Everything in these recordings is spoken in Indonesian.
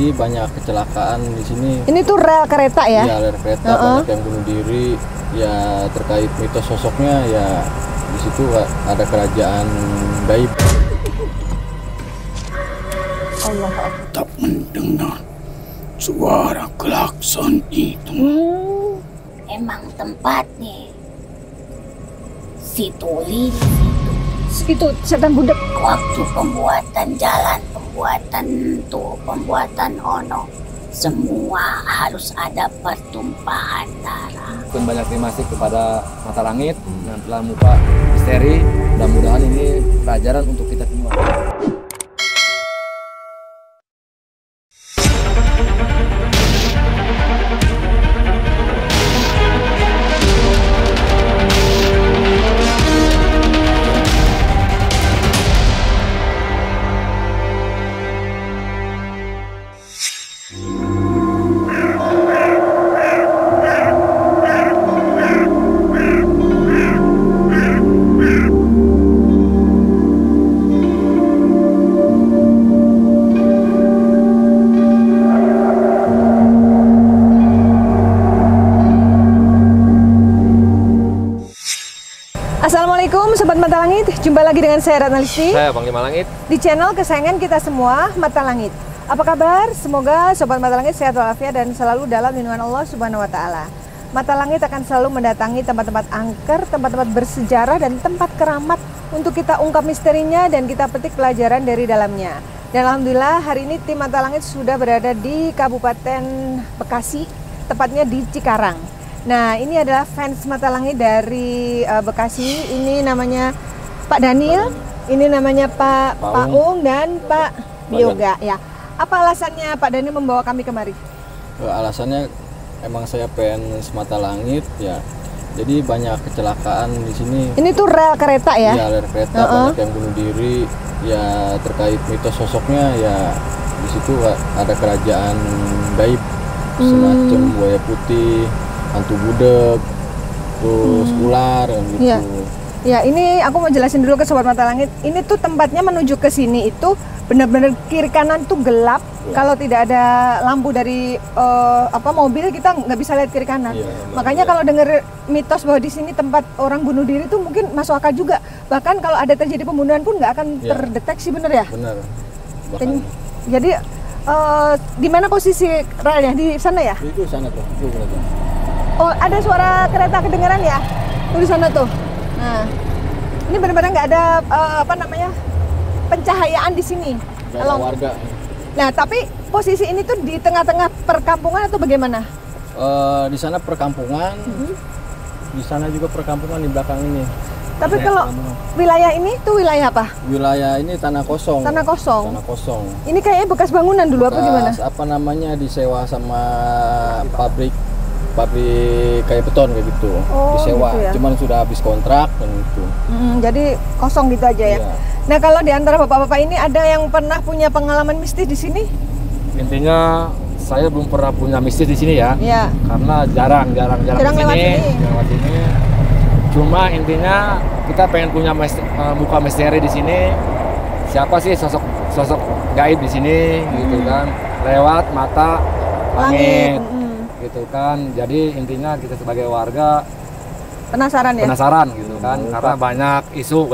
Jadi banyak kecelakaan di sini. Ini tuh rel kereta ya? Iya, rel kereta, banyak yang bunuh diri. Ya terkait mitos sosoknya ya di situ ada kerajaan gaib. Allah. Tak mendengar suara klakson itu. Emang tempatnya si Tuli Itu setan budak. waktu pembuatan jalan, pembuatan ono, semua harus ada pertumpahan darah. Banyak terima kasih kepada Mata Langit yang telah membuka misteri. Mudah-mudahan ini pelajaran untuk kita semua. Assalamualaikum Sobat Mata Langit, jumpa lagi dengan saya Ratna Listi. Saya Panglima Langit. Di channel kesayangan kita semua, Mata Langit. Apa kabar? Semoga Sobat Mata Langit sehat walafiat dan selalu dalam lindungan Allah Subhanahu wa Ta'ala. Mata Langit akan selalu mendatangi tempat-tempat angker, tempat-tempat bersejarah dan tempat keramat untuk kita ungkap misterinya dan kita petik pelajaran dari dalamnya. Dan Alhamdulillah hari ini tim Mata Langit sudah berada di Kabupaten Bekasi, tepatnya di Cikarang. Nah, ini adalah fans Mata Langit dari Bekasi. Ini namanya Pak Daniel, ini namanya Pak Paung dan Pak Bioga. Ya, apa alasannya Pak Daniel membawa kami kemari? Alasannya emang saya fans Mata Langit ya. Jadi banyak kecelakaan di sini. Ini tuh rel kereta ya? Iya, rel kereta, banyak yang bunuh diri. Ya terkait mitos sosoknya ya di situ ada kerajaan gaib semacam buaya putih, hantu budeg, terus ular gitu. Ya. Ya, ini aku mau jelasin dulu ke Sobat Mata Langit. Ini tuh tempatnya menuju ke sini itu benar-benar kiri kanan tuh gelap. Kalau tidak ada lampu dari mobil kita nggak bisa lihat kiri kanan. Makanya kalau dengar mitos bahwa di sini tempat orang bunuh diri tuh mungkin masuk akal juga. Bahkan kalau ada terjadi pembunuhan pun nggak akan terdeteksi, bener ya? Benar. Jadi di mana posisi relnya? Di sana ya? Itu sana tuh. Itu kereta. Oh, ada suara kereta kedengeran ya? Tuh di sana tuh. Nah, ini benar-benar nggak ada pencahayaan di sini. Kalau warga. Nah, tapi posisi ini tuh di tengah-tengah perkampungan atau bagaimana? Di sana perkampungan, di sana juga perkampungan di belakang ini. Tapi kalau wilayah ini tuh wilayah apa? Wilayah ini tanah kosong. Tanah kosong. Tanah kosong. Ini kayaknya bekas bangunan dulu apa gimana? Apa namanya disewa sama pabrik kayak beton kayak gitu. Disewa. Gitu ya? Cuman sudah habis kontrak dan gitu. Jadi kosong gitu aja ya. Iya. Nah, kalau di antara bapak-bapak ini ada yang pernah punya pengalaman mistis di sini? Intinya saya belum pernah punya mistis di sini ya. Iya. Karena jarang lewat sini. sini. Lewat sini. Cuma intinya kita pengen punya buka misteri di sini. Siapa sih sosok gaib di sini gitu kan? Lewat mata langit. Gitu kan. Jadi intinya kita sebagai warga Penasaran ya? penasaran gitu kan. Karena banyak isu.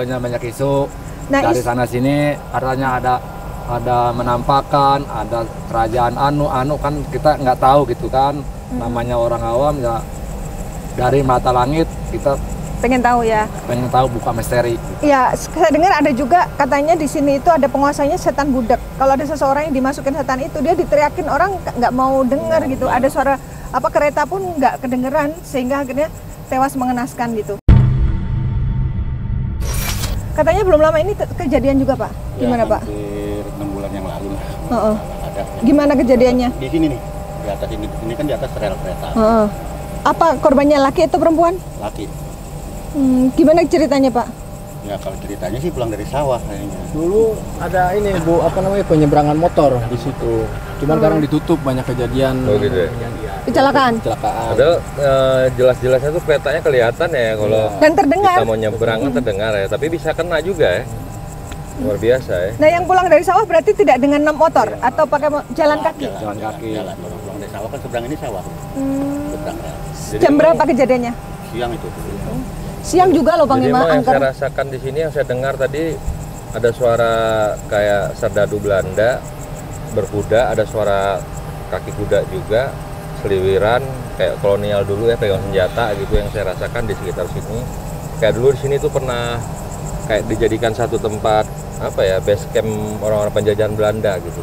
Nah, dari sana sini katanya ada menampakkan, ada kerajaan anu kan kita nggak tahu gitu kan. Namanya orang awam ya, dari Mata Langit kita pengen tahu ya? pengen tahu buka misteri. Ya, saya dengar ada juga katanya di sini itu ada penguasanya setan budak. Kalau ada seseorang yang dimasukin setan itu, dia diteriakin orang nggak mau dengar gitu. Ada suara kereta pun nggak kedengeran sehingga akhirnya tewas mengenaskan gitu. Katanya belum lama ini kejadian juga, Pak. Gimana, Pak? Hampir 6 bulan yang lalu lah. Ada. Gimana kejadiannya? Di sini nih, di atas ini kan di atas rel kereta. Apa korbannya laki atau perempuan? Laki. Gimana ceritanya, Pak? Ya kalau ceritanya sih pulang dari sawah kayaknya. Dulu ada ini Bu, penyeberangan motor di situ. Cuman sekarang ditutup, banyak kejadian. Oh gitu ya? Kecelakaan. Padahal jelas-jelasnya tuh keretanya kelihatan ya kalau Dan terdengar. kita mau nyebrang kan terdengar ya, tapi bisa kena juga ya. luar biasa ya. Nah, yang pulang dari sawah berarti tidak dengan motor atau pakai jalan kaki? Jalan kaki. Jalan pulang dari sawah kan seberang ini sawah. Seberang rel. Jadi Jam berapa memang- kejadiannya? Siang itu. Siang juga loh Jadi Panglima memang yang angker. saya rasakan di sini, yang saya dengar tadi ada suara kayak serdadu Belanda berkuda, ada suara kaki kuda juga, seliwiran kayak kolonial dulu ya, pegang senjata gitu yang saya rasakan di sekitar sini. Kayak dulu di sini tuh pernah kayak dijadikan satu tempat apa ya, base camp orang-orang penjajahan Belanda gitu.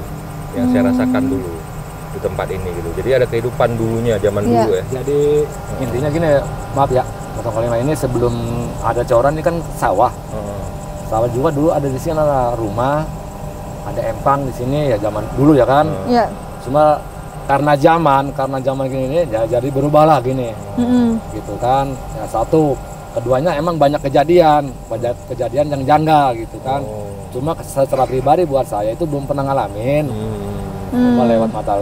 Yang saya rasakan dulu di tempat ini gitu. Jadi ada kehidupan dulunya zaman Iya. dulu ya. Jadi intinya gini, maaf ya, 05 ini sebelum ada coran ini kan sawah. Sawah juga dulu ada di sini, ada rumah, ada empang di sini ya zaman dulu ya kan. Iya. Cuma karena zaman gini nih ya jadi berubahlah gini. Gitu kan. Ya satu, keduanya emang banyak kejadian yang janggal gitu kan. Cuma secara pribadi buat saya itu belum pernah ngalamin. Cuma lewat mata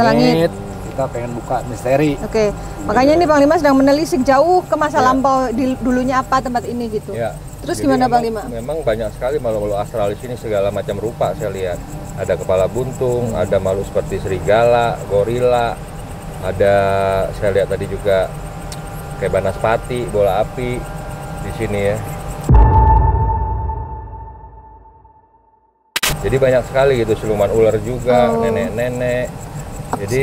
langit, kita pengen buka misteri. Oke. Makanya ini Panglima sedang menelisik jauh ke masa lampau dulunya apa tempat ini gitu. Ya. Terus Jadi gimana memang- Panglima? Memang banyak sekali makhluk astral di sini, segala macam rupa saya lihat. Ada kepala buntung, ada makhluk seperti serigala, gorila, ada saya lihat tadi juga kayak banaspati, bola api di sini ya. Jadi banyak sekali gitu, siluman ular juga, nenek-nenek. Jadi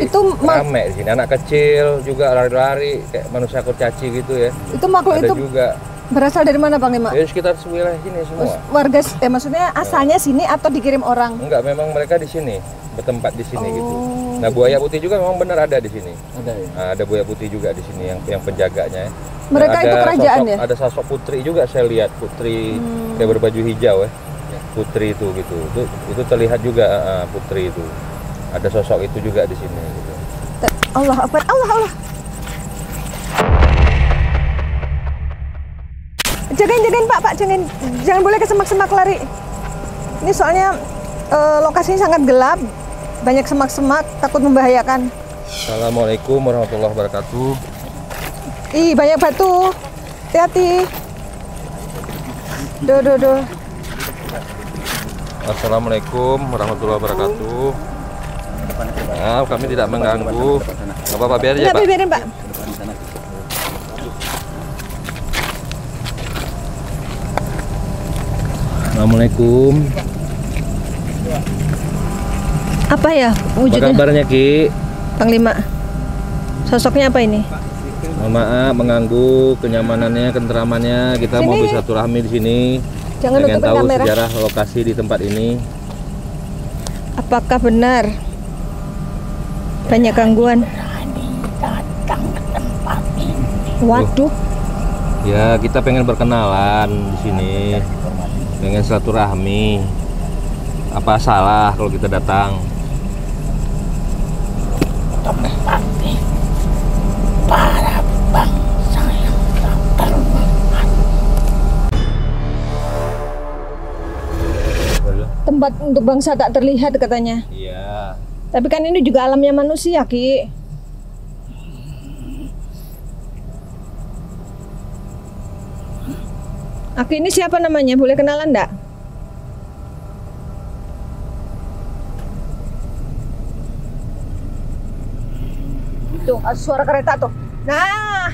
Itu rame di sini, anak kecil juga lari-lari kayak manusia kurcaci gitu ya. Itu makhluk Ada itu juga berasal dari mana Panglima? ya sekitar wilayah sini semua. Warga maksudnya asalnya sini atau dikirim orang? Enggak, memang mereka di sini, bertempat di sini gitu. Nah, buaya putih juga memang benar ada di sini. Ada ya. Nah, ada buaya putih juga di sini yang penjaganya. Ya. Dan Mereka ada itu kerajaan sosok, ya? Ada sosok putri juga saya lihat, putri kayak berbaju hijau ya. Putri itu gitu. Itu terlihat juga putri itu. Ada sosok itu juga di sini gitu. Allah Akbar, Allah. Jagain Pak, jangan boleh ke semak-semak lari. Ini soalnya lokasinya sangat gelap, banyak semak-semak, takut membahayakan. Assalamualaikum warahmatullahi wabarakatuh. Ih, banyak batu. Hati-hati. Duh. Assalamualaikum warahmatullahi wabarakatuh. Maaf, kami tidak mengganggu. Nggak apa-apa, biar aja Enggak, Pak. biarin Pak. Assalamualaikum. Apa ya Apa wujudnya? kabarnya Ki? Panglima. Sosoknya apa ini? Mohon maaf mengganggu kenyamanannya, ketenteramannya. Kita mau Sini. bersilaturahmi di sini. Jangan Pengen nutupin tahu kamera. sejarah lokasi di tempat ini. Apakah benar banyak gangguan? Berani datang ke tempat ini. Waduh. Ya, kita pengen berkenalan di sini. Pengen silaturahmi. Apa salah kalau kita datang? Tempat ini para bangsa yang tak terlihat. Tempat untuk bangsa tak terlihat katanya. Iya. Tapi kan ini juga alamnya manusia, Ki. Aki ini siapa namanya? Boleh kenalan enggak? Tuh, ada suara kereta tuh. Nah,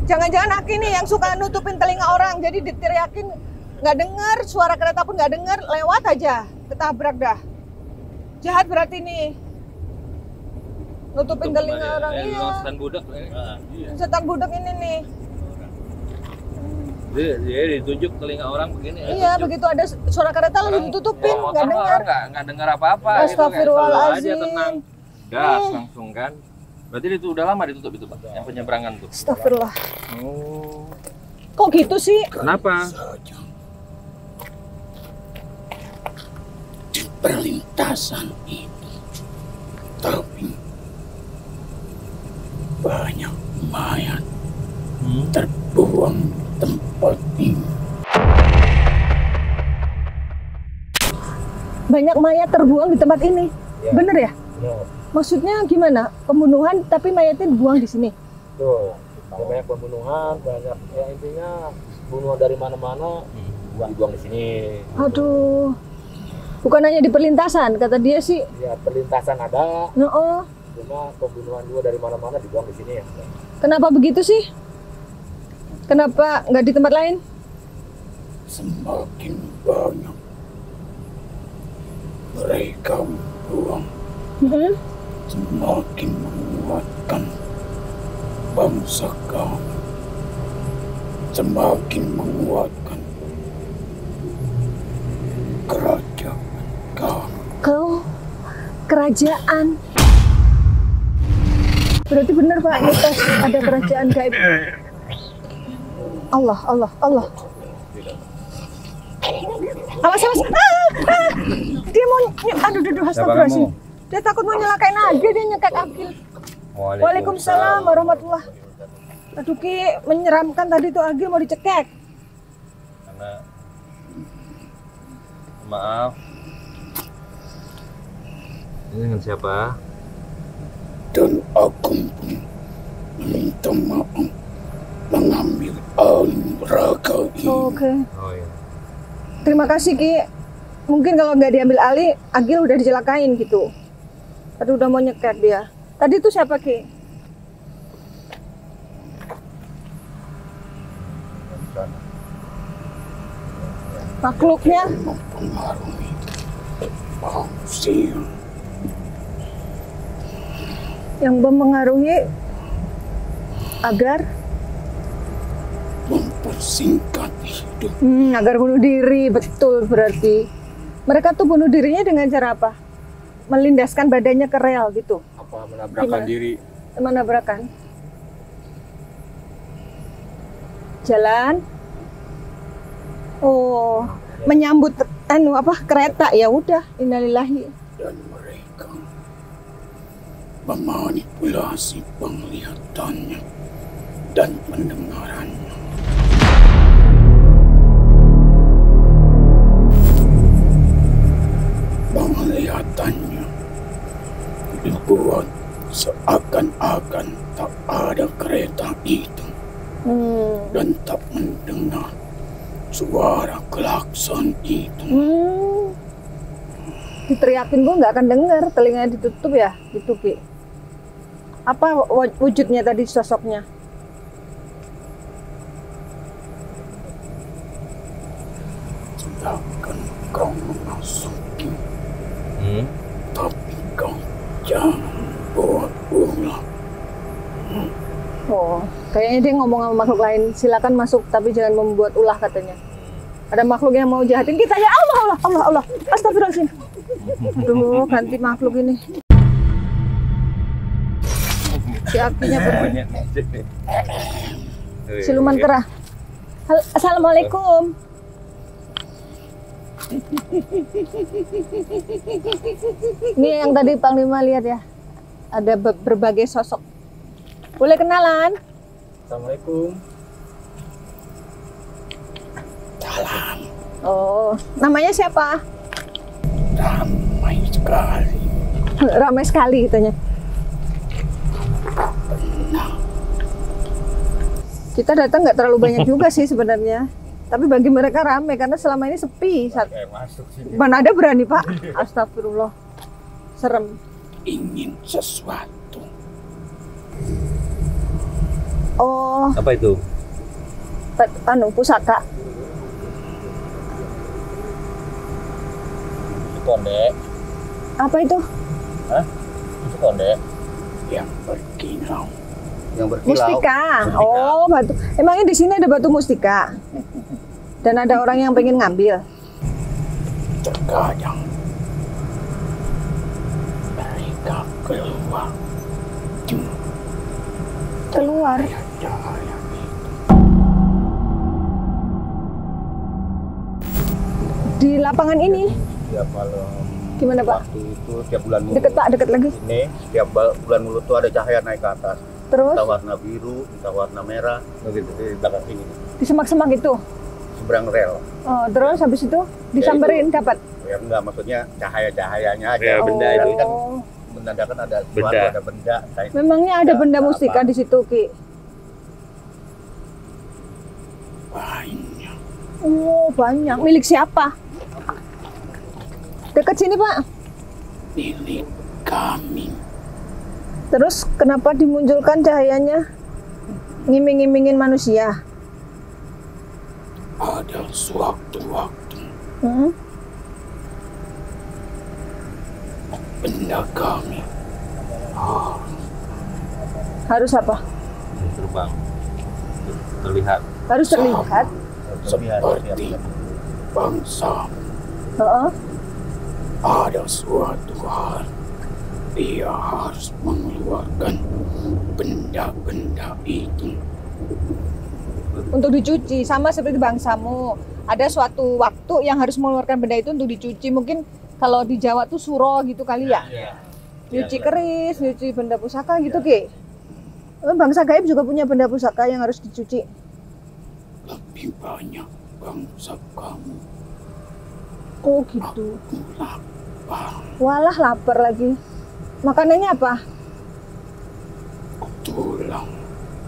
jangan-jangan Aki nih yang suka nutupin telinga orang. Jadi diteriakin nggak denger, suara kereta pun nggak denger, lewat aja, ketabrak dah. Jahat berarti nih. Nutupin telinga orang. Iya. budak. Setan budak ini nih. Dia ditunjuk telinga orang begini. Iya, begitu ada suara kereta langsung ditutupin, nggak dengar. Nggak dengar apa-apa. Astagfirullahaladzim. Aja tenang. Gas langsung kan. Berarti itu udah lama ditutup itu Pak, yang penyeberangan tuh. Astagfirullah. Oh. Kok gitu sih? Kenapa? Di perlintasan ini, tapi banyak mayat terbuang tempat ini. Banyak mayat terbuang di tempat ini. Bener ya? Maksudnya gimana? Pembunuhan tapi mayatnya dibuang di sini. Tuh, banyak pembunuhan, banyak ya intinya bunuhan dari mana-mana. dibuang di sini. Aduh. Bukan hanya di perlintasan, kata dia sih. Ya perlintasan ada, Oh, cuma pembunuhan juga dari mana-mana dibuang di sini ya. kenapa begitu sih? Kenapa nggak di tempat lain? Semakin banyak mereka membuang, Hmm? semakin menguatkan bangsa kami, semakin menguatkan kerajaan kami. Kau kerajaan. Berarti benar Pak, mitos ada kerajaan gaib. Allah, Allah, Allah. Awas, awas. Dia mau, aduh, astagfirullahaladzim. Dia takut mau nyelakain Agil, dia nyekek Agil. Waalaikumsalam warahmatullah. Aduh Ki, menyeramkan tadi tuh Agil mau dicekek. Karena maaf. Ini dengan siapa? Dan aku pun meminta maaf mengambil alih raga ini. Oke. Oh iya. Terima kasih Ki. Mungkin kalau nggak diambil alih, Agil udah dicelakain gitu. Tadi udah mau nyekek dia. Tadi itu siapa Ki? Makhluknya? Mempengaruhi manusia. Yang mempengaruhi agar Mempersingkat hidup. agar bunuh diri, betul berarti. Mereka tuh bunuh dirinya dengan cara apa? Melindaskan badannya ke rel gitu. Apa menabrakkan Gimana? diri? Menabrakan. Jalan. Oh, menyambut kereta ya udah, innalillahi. Dan mereka memanipulasi penglihatannya dan pendengarannya. Penglihatannya dibuat seakan-akan tak ada kereta itu dan tak mendengar suara klakson itu. Diteriakin gue nggak akan dengar, telinganya ditutup ya, gitu Ki. Apa wujudnya tadi, sosoknya? Silakan kau memasuki, tapi kau jangan buat ulah. Oh, kayaknya dia ngomong sama makhluk lain, silakan masuk tapi jangan membuat ulah katanya. Ada makhluk yang mau jahatin kita ya, Allah. Astagfirullahaladzim. Aduh, ganti makhluk ini. Si apinya pergi. Siluman kera. Assalamualaikum. Ini yang tadi Panglima lihat ya. Ada berbagai sosok. Boleh kenalan? Assalamualaikum. Salam, Oh, namanya siapa? ramai sekali. Ramai sekali katanya. Kita datang nggak terlalu banyak juga sih sebenarnya. Tapi bagi mereka ramai karena selama ini sepi. Mana ada berani Pak? Astagfirullah. Serem. Ingin sesuatu. Oh, Apa itu? pusaka. Konde, Apa itu? itu konde Yang berkilau. yang berkilau. Mustika. Oh, batu. Emangnya di sini ada batu mustika? Dan ada orang yang pengen ngambil. Terkadang mereka keluar Keluar. cahaya. Di lapangan ini. Tiap malam Gimana Pak? waktu itu setiap bulan mulut. Deket Pak, deket lagi. Ini setiap bulan mulut tuh ada cahaya naik ke atas. Terus Entah warna biru, entah warna merah, begitu di belakang sini. di semak-semak itu. Seberang rel. Oh, terus habis itu disamperin dapat. Ya enggak, maksudnya cahaya-cahayanya aja. Ya, benda itu kan Oh. menandakan ada sesuatu, Benda. ada benda. Memangnya ada benda mustika di situ, Ki? Banyak. Oh, banyak. Milik siapa? Dekat sini, Pak. Milik kami. Terus kenapa dimunculkan cahayanya? Ngiming-ngimingin manusia. Ada sewaktu-waktu Hmm? benda kami Harus apa? Terbang. Terlihat. Harus terlihat. seperti bangsa. Heeh. Ada suatu hari dia harus mengeluarkan benda-benda itu. Untuk dicuci, sama seperti bangsamu. Ada suatu waktu yang harus mengeluarkan benda itu untuk dicuci. Mungkin kalau di Jawa tuh suro gitu kali ya. Nyuci keris, nyuci benda pusaka gitu, Ki. Bangsa gaib juga punya benda pusaka yang harus dicuci. Lebih banyak bangsa kamu. Oh gitu. Aku lapar. Walah lapar lagi. Makanannya apa? Tulang.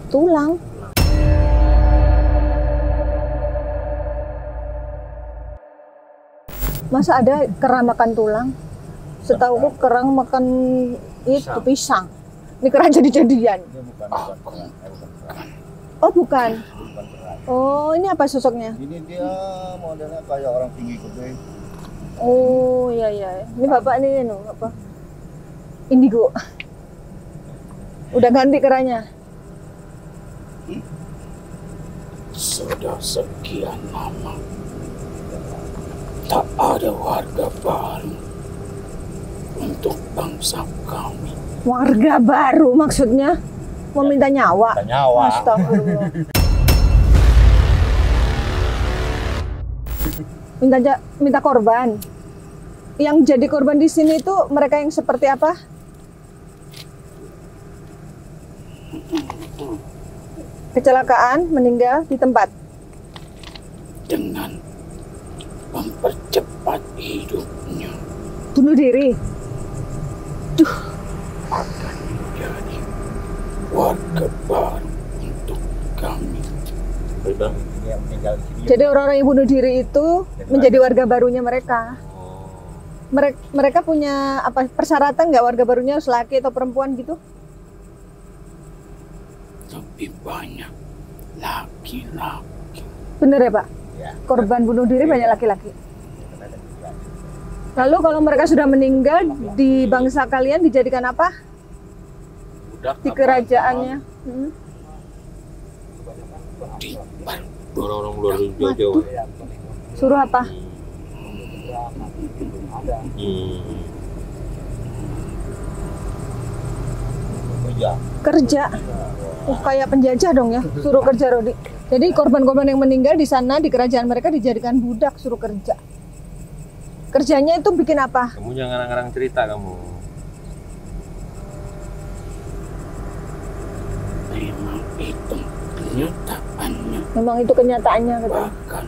Tulang. Masa ada kera makan tulang? Setauku kerang makan itu pisang. Ini kera jadi-jadian. Oh bukan. Oh ini apa sosoknya? Ini dia modelnya kayak orang tinggi gede. Oh iya iya. Ini bapak ini apa? Indigo. Udah ganti keranya. Sudah sekian lama tak ada warga baru untuk bangsa kami. Warga baru maksudnya? Mau minta nyawa? Nyawa. Astagfirullah. Minta korban. Yang jadi korban di sini itu mereka yang seperti apa? Kecelakaan, meninggal di tempat. Dengan mempercepat hidupnya Bunuh diri. akan menjadi warga baru untuk kami. Bang. Ini yang meninggal di sini. Jadi orang-orang yang bunuh diri itu menjadi warga barunya mereka. Mereka punya apa persyaratan nggak warga barunya harus laki atau perempuan gitu? Lebih banyak laki-laki. Bener ya Pak? Ya. Korban bunuh diri banyak laki-laki. Lalu kalau mereka sudah meninggal di bangsa kalian dijadikan apa? Budak Di kerajaannya? Hmm. orang-orang luar jauh-jauh. Suruh apa? Kerja. Oh, kayak penjajah dong ya, suruh kerja Rodi. Jadi korban-korban yang meninggal di sana di kerajaan mereka dijadikan budak, suruh kerja. Kerjanya itu bikin apa? Kamu jangan ngarang cerita kamu. Memang itu kenyataannya. Memang itu kenyataannya katanya. Bahkan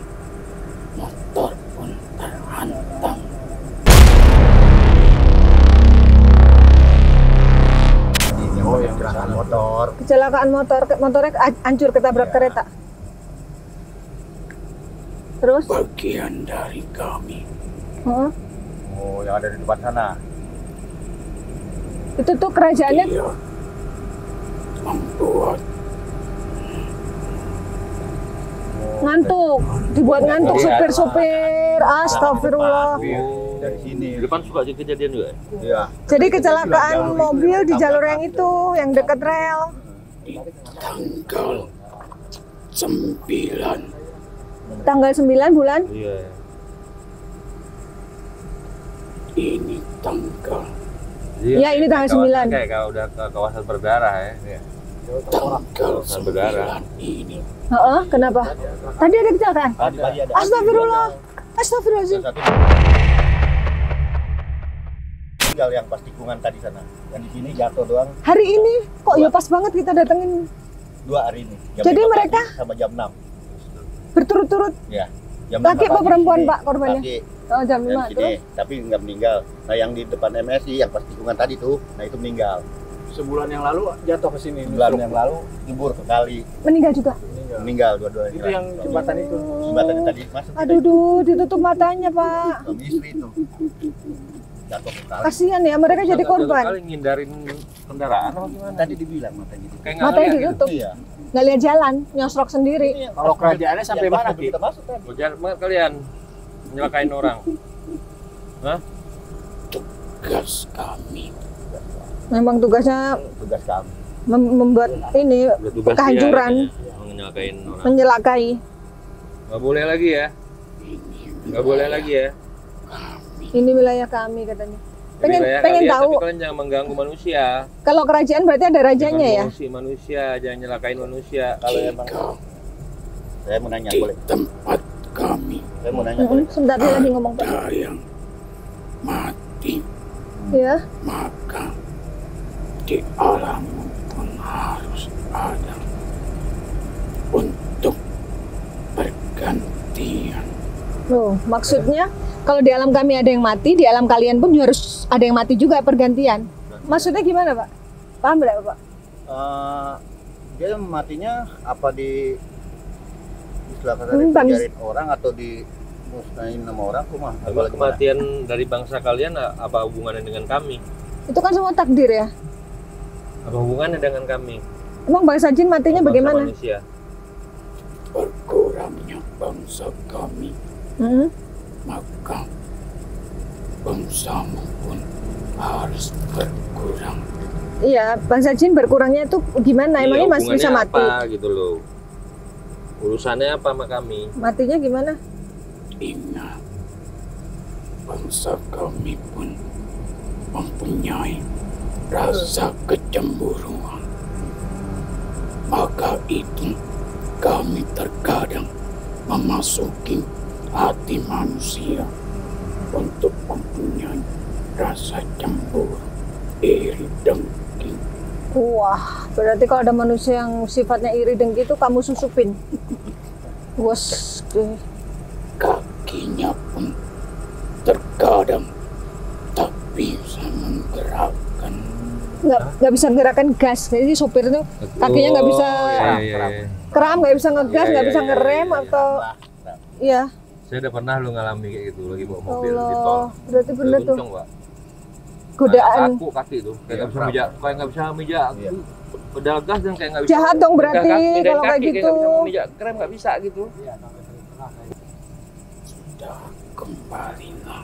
motor pun terhantam. Oh, yang kecelakaan motor. Kecelakaan motornya hancur ketabrak kereta. Terus? Bagian dari kami. Heeh. Oh, yang ada di depan sana. Itu tuh kerajaannya Dia membuat ngantuk, dibuat ngantuk supir-supir. Astagfirullah. Dari sini. Di depan suka kejadian juga. Iya. Jadi kecelakaan mobil di jalur yang itu, yang dekat rel. di tanggal 9 Tanggal 9 bulan Iya. ini tanggal Iya, ini tanggal 9. Kayak kalau udah ke kawasan berdarah ya. tanggal Kawasan berdarah. 9 ini Heeh, kenapa? Tadi ada kecelakaan. Tadi ada. Astagfirullah. Astagfirullahaladzim. Satu tinggal yang pas tikungan tadi sana. Yang di sini jatuh doang Hari ini kok ya pas banget kita datengin 2 hari ini. Jam Jadi 5 mereka- pagi sama jam 6. berturut-turut. Ya. Jam Laki 5 apa pagi perempuan, sini. Pak, korbannya? Laki. Oh, jam Dan 5 sini, terus. tapi nggak meninggal. Nah yang di depan MSI yang pas tikungan tadi tuh, nah itu meninggal. sebulan yang lalu jatuh ke sini. Bulan yang lalu libur ke kali, Meninggal juga. meninggal dua-duanya. Itu yang jembatan itu. jembatan yang tadi masuk. Aduh, ditutup matanya, Pak. Suami istri itu jatuh ke kali. Kasihan ya, mereka jadi Satu korban. kali ngindarin kendaraan apa gimana? Tadi dibilang matanya gitu. Kayak nggak Matanya ngeliat gitu. ditutup. Iya. Nggak lihat jalan, nyosrok sendiri. Kalau kerajaannya sampai Yang pas mana, mobil Ki? kita masuk tadi. Oh, jangan banget kalian nyelakain orang. Hah? Tugas kami. Memang tugasnya Tugas kami. membuat ini Udah tugas dia kehancuran, katanya, nyelakain orang. menyelakai. Nggak boleh lagi ya. Nggak boleh lagi ya. Ini wilayah kami katanya. Pengen Wilayah pengen kalian, tahu Tapi kalian jangan mengganggu manusia. kalau kerajaan berarti ada rajanya ya. Jangan mengurusi manusia, jangan nyelakain manusia. Kalau emang saya mau nanya Di boleh. tempat kami Saya mau nanya boleh. Sebentar dia lagi ngomong Pak. ada yang mati, Ya. maka di alam pun harus ada untuk bergantian. Loh, maksudnya kalau di alam kami ada yang mati, di alam kalian pun harus ada yang mati juga pergantian. Maksudnya gimana, Pak? Paham nggak, Pak? Dia matinya apa di istilah kata Bang. diajarin orang atau di musnahin sama orang kumah? Kalau kematian dari bangsa kalian apa hubungannya dengan kami? Itu kan semua takdir ya. Apa hubungannya dengan kami? Emang bangsa jin matinya Bangsa bagaimana? Manusia. Berkurangnya bangsa kami, Hmm? maka bangsamu pun harus berkurang. Iya, bangsa jin berkurangnya itu gimana? Iya, Emangnya masih bisa hubungannya mati? apa gitu loh. Urusannya apa sama kami? Matinya gimana? Ingat, bangsa kami pun mempunyai rasa kecemburuan. Maka itu kami terkadang memasuki hati manusia untuk mempunyai rasa cemburu, iri, dengki. Wah, berarti kalau ada manusia yang sifatnya iri dengki itu kamu susupin. Wes, Kakinya pun terkadang tak bisa menggerakkan. nggak bisa gerakan gas. Jadi sopir itu kakinya nggak bisa iya. keram, nggak bisa ngegas, Iya, nggak iya, bisa iya, ngerem iya, atau iya. Saya udah pernah lu ngalami kayak gitu lagi bawa mobil di tol. Allah, berarti bener tuh Guncong, Pak. godaan. Kaku kaki tuh, kayak nggak bisa mijak, kayak nggak bisa mijak. Pedal gas dan kayak nggak bisa. Jahat dong berarti Pegang kaki, kalau kayak kaki, gitu. nggak bisa mijak krem, nggak bisa gitu. Sudah kembalilah.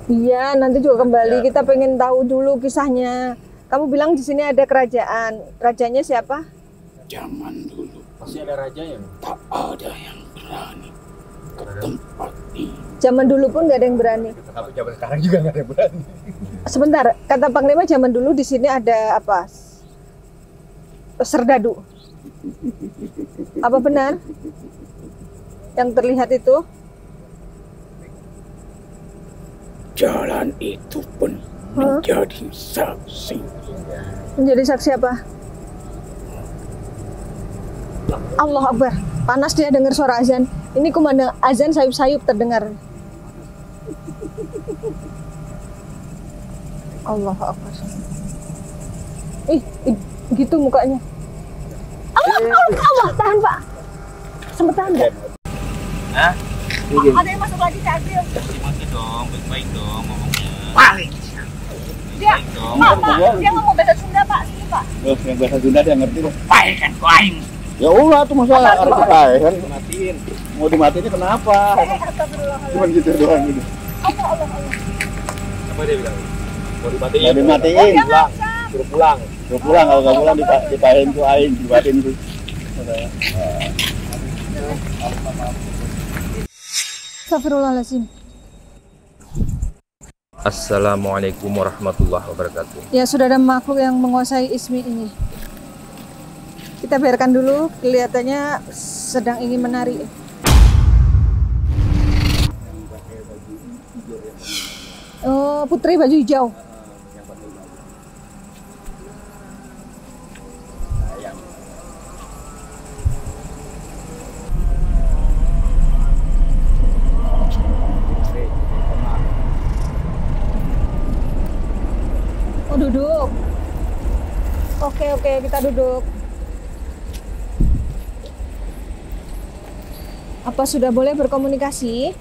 Iya, nanti juga kembali. Kita pengen tahu dulu kisahnya. Kamu bilang di sini ada kerajaan. Rajanya siapa? Zaman dulu Masih ada rajanya. tak ada yang berani ke tempat ini. Zaman dulu pun nggak ada yang berani. Tapi zaman sekarang juga nggak ada berani. Sebentar, kata Panglima zaman dulu di sini ada apa? Serdadu. Apa benar? Yang terlihat itu? Jalan itu pun menjadi saksi. Menjadi saksi apa? Allah Akbar. Panas dia dengar suara azan. Ini kumandang azan sayup-sayup terdengar. Allah Akbar. Ih, gitu mukanya. Allah, tahan Pak. Sempet tahan nggak? Hah? Ada yang masuk lagi ke Adil. Masih dong, baik-baik dong ngomongnya. Dia, Pak, dia ngomong bahasa Sunda Pak. Sini Pak. Terus yang bahasa Sunda dia ngerti loh. Baik kan kau aing. Ya ulah tuh masa arti kan matiin. Mau dimatiin kenapa? Astagfirullahaladzim. Cuman gitu doang gitu. Allah. Apa dia bilang? Mau dimatiin. Mau dimatiin, pulang. Suruh pulang. Suruh pulang, kalau nggak pulang dipahin tuh aing, dibatin tuh. Astagfirullahaladzim. Assalamualaikum warahmatullahi wabarakatuh. Ya, sudah ada makhluk yang menguasai ISMI ini. Kita biarkan dulu, kelihatannya sedang ingin menari. Oh, putri baju hijau. Oh, duduk. Oke, kita duduk. Apa sudah boleh berkomunikasi?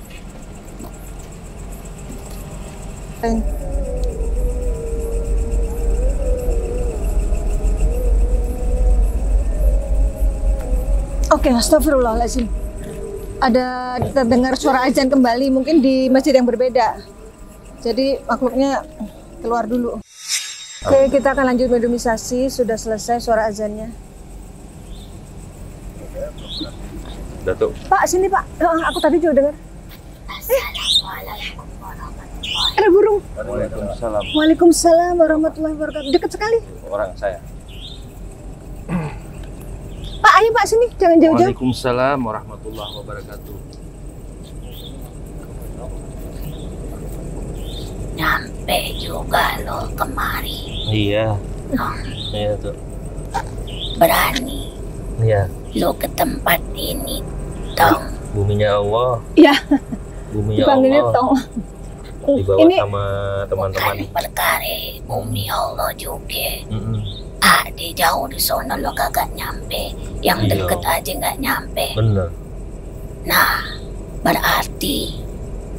Oke, astagfirullahaladzim. Ada terdengar suara azan kembali, mungkin di masjid yang berbeda. Jadi makhluknya keluar dulu. Oke, kita akan lanjut medomisasi. Sudah selesai suara azannya. Datuk. Pak, sini Pak. Aku tadi juga dengar. Ada burung. Waalaikumsalam. Waalaikumsalam warahmatullahi wabarakatuh. Dekat sekali. Orang saya. Pak, ayo Pak sini, jangan jauh-jauh. Waalaikumsalam warahmatullahi wabarakatuh. Nyampe juga lo kemari. Iya. Iya tuh. Berani Iya. lo ke tempat ini, Tong. Buminya Allah. Iya, Buminya dipanggilnya Allah. Tong. Dibawa Ini sama teman-teman. Bukan perkara bumi Allah juga. Mm-mm. Di jauh di sana lo kagak nyampe. Yang Iya. deket aja nggak nyampe. Bener. Nah, berarti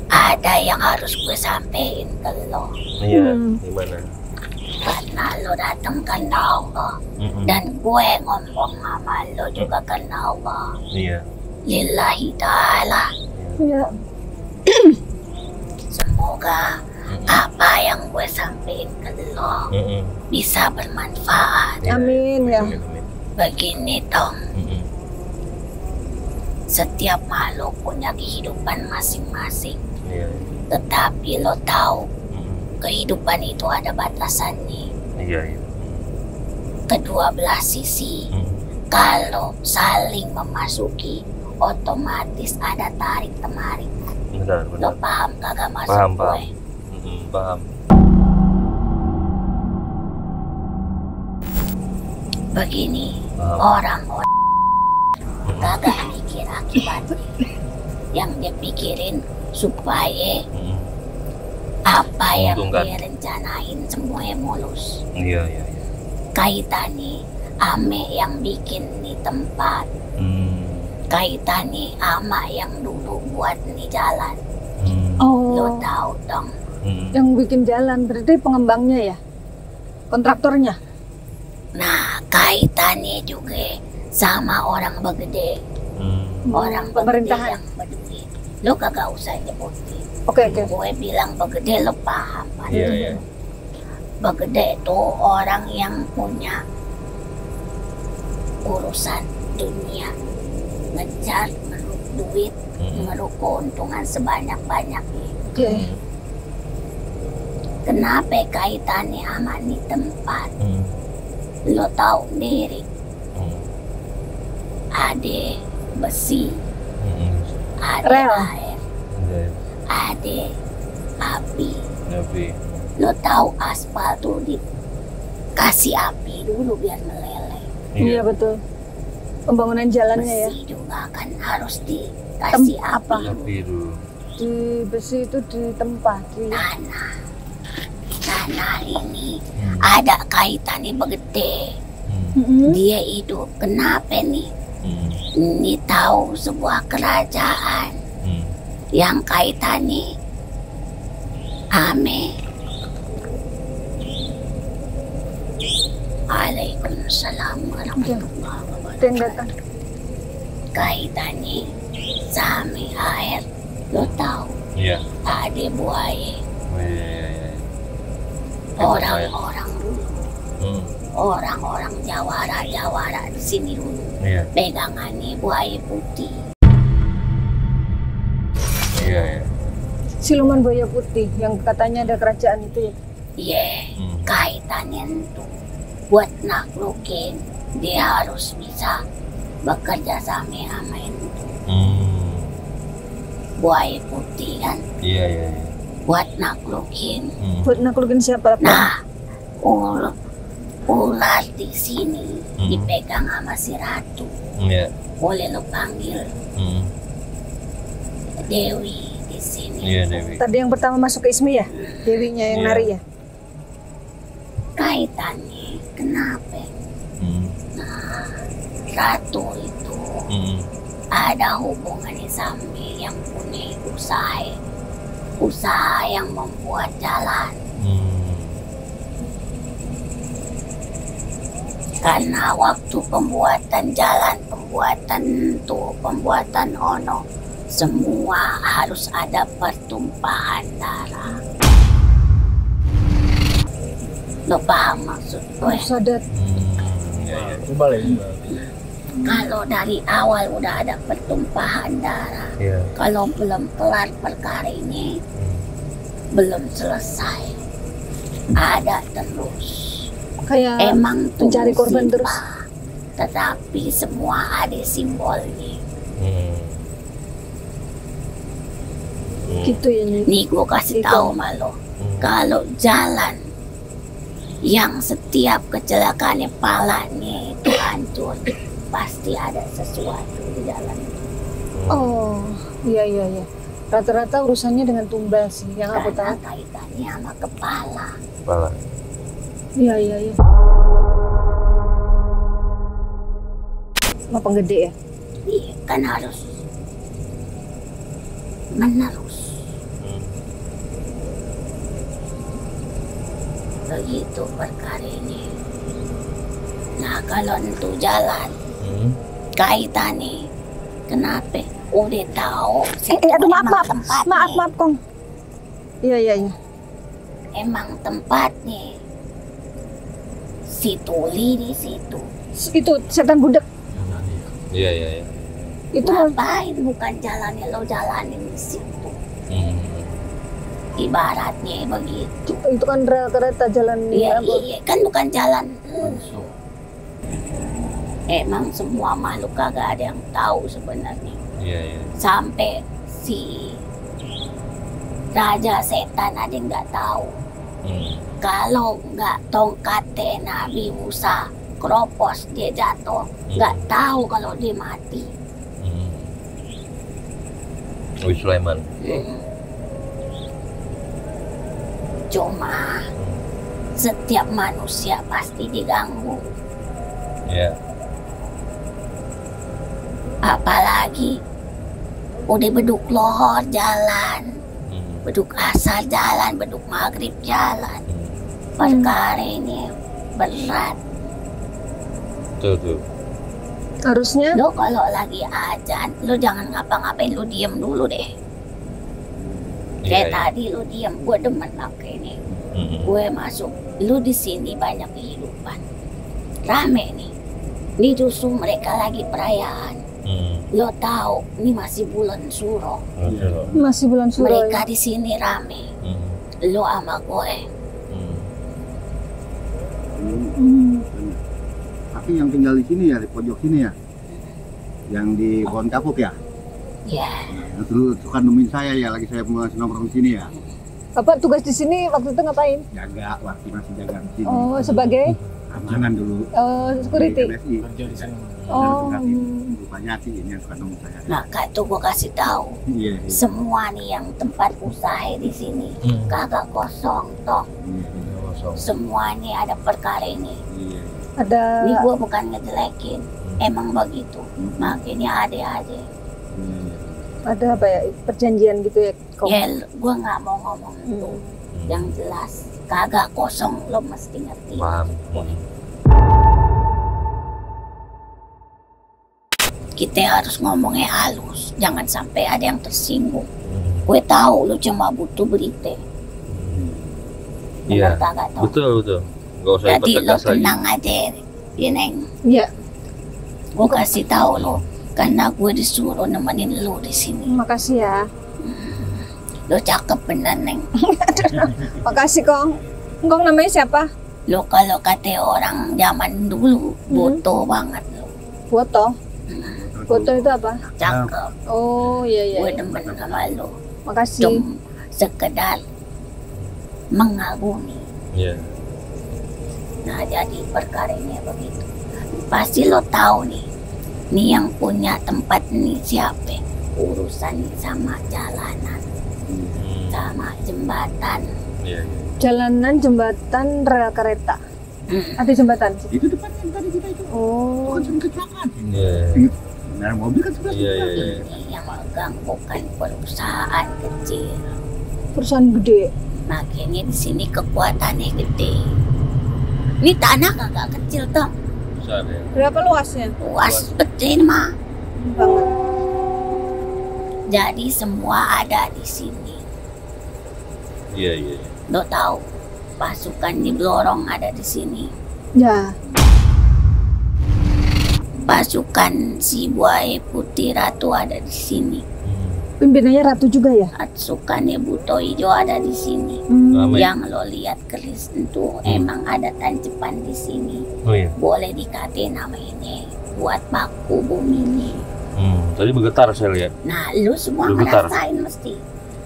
ada yang harus gue sampein ke lo. Iya. Gimana? Karena lo datang karena Allah. Mm-mm. Dan gue ngomong sama lo juga karena Allah. Iya. Lillahi ta'ala. ya. Semoga apa yang gue sampein ke lo Mm-mm. bisa bermanfaat. Amin ya. Amin, amin. Begini Tong, Mm-mm. setiap makhluk punya kehidupan masing-masing. Iya. Tetapi lo tahu Mm-mm. kehidupan itu ada batasannya. Iya, iya. Kedua belah sisi, Mm. kalau saling memasuki, otomatis ada tarik temarik. Benar, Lo benar. paham kagak maksud Paham, gue? paham. Mm-mm, paham. Begini, Paham. orang-orang kagak mikir akibatnya. Yang dia pikirin supaya Mm-mm. apa yang Menguntungkan. dia rencanain semuanya mulus. Iya, iya, iya. Kaitannya ame yang bikin nih tempat, Mm. kaitannya ama yang dulu buat nih jalan. Mm. Lo Oh, tahu dong, Mm. yang bikin jalan berarti pengembangnya ya, kontraktornya. nah kaitannya juga sama orang begede, Mm. orang begede Pemerintahan. yang peduli. Lo kagak usah nyebutin. Oke, oke. Gue bilang begede lo paham kan? Iya, iya. Begede itu orang yang punya urusan dunia, ngejar ngeruk duit, Mm. ngeruk keuntungan sebanyak-banyaknya. Oke. Kenapa kaitannya sama nih tempat? Mm. Lo tahu sendiri, Mm. ada besi, Mm. ada Rel. air, Iya, ada api. tapi Lo tahu aspal tuh dikasih api dulu biar meleleh. Iya betul. Pembangunan jalannya ya. Besi juga kan harus dikasih Apa? api. tapi dulu. Di besi itu di tempat di Tanah ini ada kaitannya begede. Mm-mm. Dia hidup. Kenapa nih? Mm. Ini tahu sebuah kerajaan Mm. yang kaitannya ame. Waalaikumsalam warahmatullahi Ada yang datang. wabarakatuh. Kaitannya sama air. Lo tahu Iya. ada buaya. Oh, iya, iya, iya. Orang-orang dulu, Mm. orang-orang jawara di sini dulu Iya. pegangannya buaya putih. Iya, iya. Siluman buaya putih yang katanya ada kerajaan itu ya. Iya, Mm. kaitannya itu buat naklukin dia harus bisa bekerja sama itu Mm. buaya putih kan Iya, iya, iya. buat naklukin. Mm. Buat naklukin siapa? Nah, ular di sini Mm. dipegang sama si ratu. Iya. Boleh lo panggil Mm. Dewi di sini. Iya, Dewi. Tadi yang pertama masuk ke Ismi ya, Dewinya yang Iya. nari ya. Kaitannya kenapa? Ratu itu ada hubungannya sama yang punya usaha yang membuat jalan. Karena waktu pembuatan jalan, pembuatan ono, semua harus ada pertumpahan darah. Lo paham maksud gue? Sadat. Coba lagi. Kalau dari awal udah ada pertumpahan darah, kalau belum kelar perkara ini, belum selesai, ada terus. Kayak Emang tuh mencari korban terus. musibah, tetapi semua ada simbolnya. Gitu ya Nyai. Nih gue kasih Gitu. tahu sama lo, kalau jalan yang setiap kecelakaannya palanya itu hancur, pasti ada sesuatu di dalam. Oh, iya. Rata-rata urusannya dengan tumbal sih, yang aku Karena tahu. kaitannya sama kepala. Iya. Sama penggede ya? Iya, kan harus menerus. Begitu perkara ini. Nah, kalau itu jalan, kaitannya, kenapa? Udah tahu. Aduh, maaf, tempatnya. Kong. Iya. Emang tempatnya. Si Tuli di situ. Itu setan budak. Iya. Itu Ngapain bukan jalannya lo jalanin di situ? Ibaratnya begitu. itu kan rel kereta jalan Iya, apa? kan bukan jalan. Emang semua makhluk kagak ada yang tahu sebenarnya. Iya. Sampai si Raja Setan aja nggak tahu. Kalau nggak tongkatnya Nabi Musa keropos dia jatuh, nggak tahu kalau dia mati. Nabi Sulaiman. Cuma setiap manusia pasti diganggu. Iya. Apalagi udah beduk lohor jalan, beduk asar jalan, beduk maghrib jalan. Perkara ini berat. Tuh. Harusnya Lo kalau lagi ajan, lo jangan ngapa-ngapain, lo diem dulu deh. Kayak tadi lo diem, gue demen pakai ini. Gue masuk, lo di sini banyak kehidupan, rame nih. Di dusun mereka lagi perayaan. Lo tahu, ini masih bulan Suro. masih bulan Suro Mereka ya. di sini rame. Lo sama gue. Tapi yang tinggal di sini ya, di pojok sini ya, yang di Pohon Kapuk ya. Ya, Yang dulu suka nemuin saya ya, lagi saya masih nongkrong di sini ya. Bapak tugas di sini waktu itu ngapain? Jaga, waktu masih jaga di sini. Oh, sebagai Amanan dulu. security. Di MSI. Oh. Rupanya sih ini yang suka nemuin saya. maka tuh gue kasih tahu. Iya. Semua nih yang tempat usaha di sini kagak kosong toh. Semuanya ada perkara ini. Iya. Ada Ini gue bukan ngejelekin, emang begitu. Makanya ada aja. apa ya perjanjian gitu ya, Kong? Ya, gue nggak mau ngomong itu. Yang jelas kagak kosong, lo mesti ngerti. Paham. Kita harus ngomongnya halus, jangan sampai ada yang tersinggung. Gue tahu lo cuma butuh berita. Iya. Kagak tahu. Betul. Gak usah Jadi lo dipertegas lagi. tenang aja, ya Neng. Iya, Gue kasih tahu lo, karena gue disuruh nemenin lo di sini. makasih ya. Lo cakep bener Neng. Makasih, Kong. Kong namanya siapa? Lo kalau kata orang zaman dulu, boto banget lo. Foto. Foto itu apa? Cakep. Oh, iya. Gue demen sama lo. Makasih. Cuma sekedar mengagumi. Iya. Nah, jadi perkaranya begitu. Pasti lo tahu nih yang punya tempat ini siapa? Urusan sama jalanan, sama jembatan. Iya. Jalanan, jembatan, rel kereta. Ada jembatan. Itu depan yang tadi kita itu. Oh. Kan sering kecelakaan. Iya. Nah, mobil kan sebelah. Iya. Ini yang mengganggukan perusahaan kecil. Perusahaan gede. Makanya di sini kekuatannya gede. Ini tanah kagak kecil toh. Besar ya. Berapa luasnya? Luas gede mah. Banget. Jadi semua ada di sini. Iya. Lo tahu pasukan di Blorong ada di sini. Ya. Pasukan si Buaya Putih Ratu ada di sini. Pimpinannya Ratu juga ya? Pasukannya Buto Ijo ada di sini. Ramai. Yang lo lihat keris itu emang ada tancepan di sini. Oh iya. Boleh dikatain nama ini buat baku buminya. Tadi bergetar saya lihat. Nah, lu semua Bergetar. ngerasain mesti.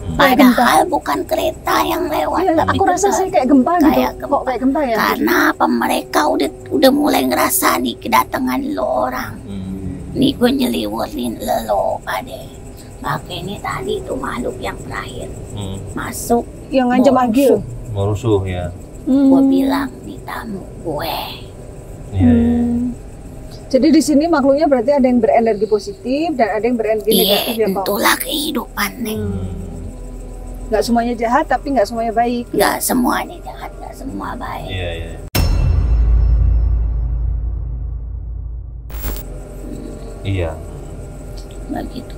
Kayak Padahal bukan kereta yang lewat. Iya, tapi aku rasa getar. sih kayak gempa gitu. Kayak Kok kayak gempa ya? Karena apa, mereka udah mulai ngerasa nih kedatangan lo orang. Nih gue nyeliwerin lo ade. Makanya tadi itu makhluk yang terakhir masuk. Yang ngancam mau Agil. Mau rusuh ya. Gue bilang nih tamu gue. Iya. Jadi di sini makhluknya berarti ada yang berenergi positif dan ada yang berenergi negatif Iya, ya, Kong? itulah kehidupan nih. Nggak semuanya jahat tapi nggak semuanya baik. Gak semuanya jahat, gak semua baik. Iya. Iya. Begitu.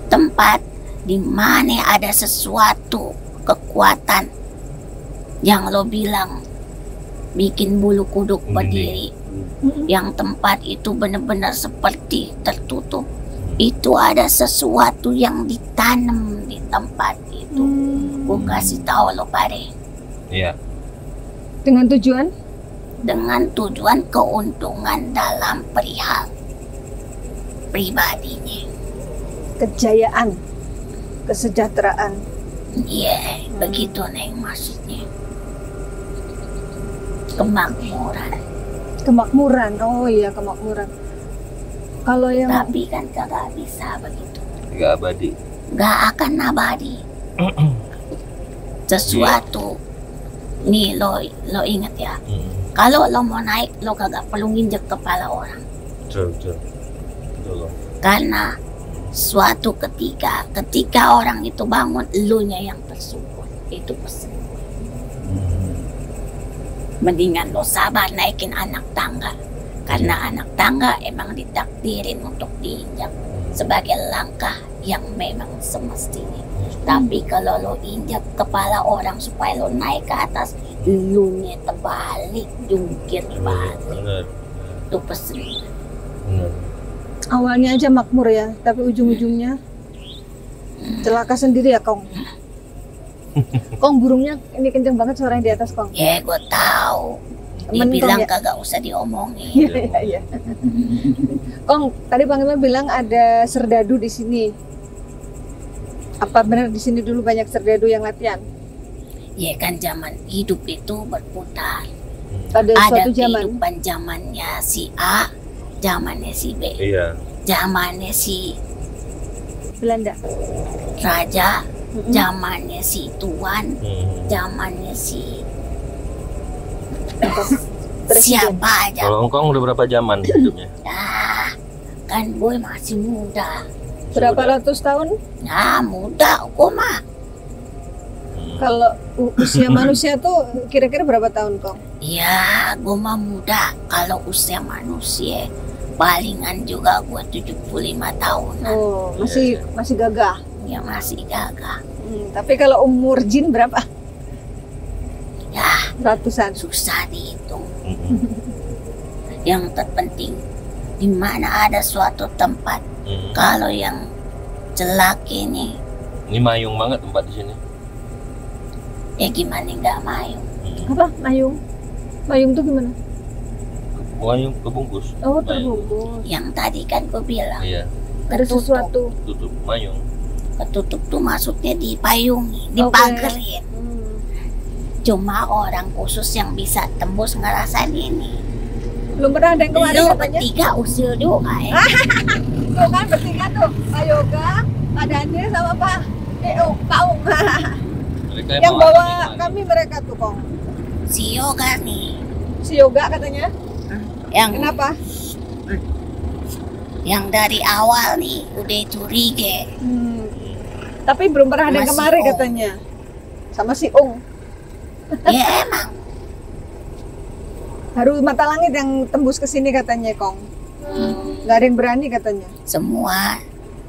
Tempat di mana ada sesuatu kekuatan yang lo bilang bikin bulu kuduk berdiri. Yang tempat itu benar-benar seperti tertutup. Itu ada sesuatu yang ditanam di tempat itu. Gue kasih tahu lo pare. Iya. Dengan tujuan? Dengan tujuan keuntungan dalam perihal pribadinya. Kejayaan, kesejahteraan. Iya, begitu Neng maksudnya. Kemakmuran. Kemakmuran, oh iya kemakmuran. Kalau yang Tapi kan kagak bisa begitu. Gak abadi. Gak akan abadi. Sesuatu. Nih lo inget ya. Kalau lo mau naik, lo kagak perlu nginjek kepala orang. Betul. Karena suatu ketika orang itu bangun, elunya yang tersungkur. Itu pesan. Mendingan lo sabar naikin anak tangga. Karena anak tangga emang ditakdirin untuk diinjak sebagai langkah yang memang semestinya. Tapi kalau lo injak kepala orang supaya lo naik ke atas, elunya terbalik, jungkir balik. Benar. Itu pesan. Benar. awalnya aja makmur ya, tapi ujung-ujungnya celaka sendiri ya, Kong. Kong, burungnya ini kenceng banget suaranya di atas, Kong. Ya, gue tahu. Temen Dibilang Kong ya? kagak usah diomongin. Iya. Kong, tadi Panglima bilang ada serdadu di sini. Apa benar di sini dulu banyak serdadu yang latihan? Ya kan zaman hidup itu berputar. Pada Ada suatu zaman. kehidupan zamannya si A, zamannya si B, Iya. zamannya si Belanda. Raja, zamannya si Tuan, Hmm. zamannya si Presiden. siapa aja. Kalau Hongkong udah berapa zaman hidupnya? Ah, kan boy masih muda. Berapa ratus tahun? Nah, muda gue mah. Kalau usia manusia tuh kira-kira berapa tahun, Kong? Ya, gue mah muda. Kalau usia manusia, palingan juga gue 75 tahunan. Oh, masih gagah. Ya masih gagah. Tapi kalau umur jin berapa? Ya, Ratusan. susah dihitung. Yang terpenting, di mana ada suatu tempat. Kalau yang jelek ini, Ini mayung banget tempat di sini. ya gimana nggak mayung. Apa? Mayung? Mayung tuh gimana? Mayung kebungkus. Oh, Mayung. terbungkus. Yang tadi kan gue bilang, Iya, Ada sesuatu. tutup mayung. ketutup tuh maksudnya dipayungi, Oke. dipagerin. Cuma orang khusus yang bisa tembus ngerasain ini. Belum pernah ada yang kemarin Lu katanya. bertiga usil juga ya. Tuh kan bertiga tuh. Pak Yoga, Pak Dande sama Pak Pak Ung. Mereka Yang emang bawa ahli, kami mereka tuh, Kong. Si Yoga nih, si yoga katanya. Yang Kenapa? yang dari awal nih udah curiga. Tapi belum pernah ada yang Masih kemari Ung. katanya. Sama si Ung. Ya emang Baru mata langit yang tembus ke sini katanya, Kong. Nggak ada yang berani katanya. semua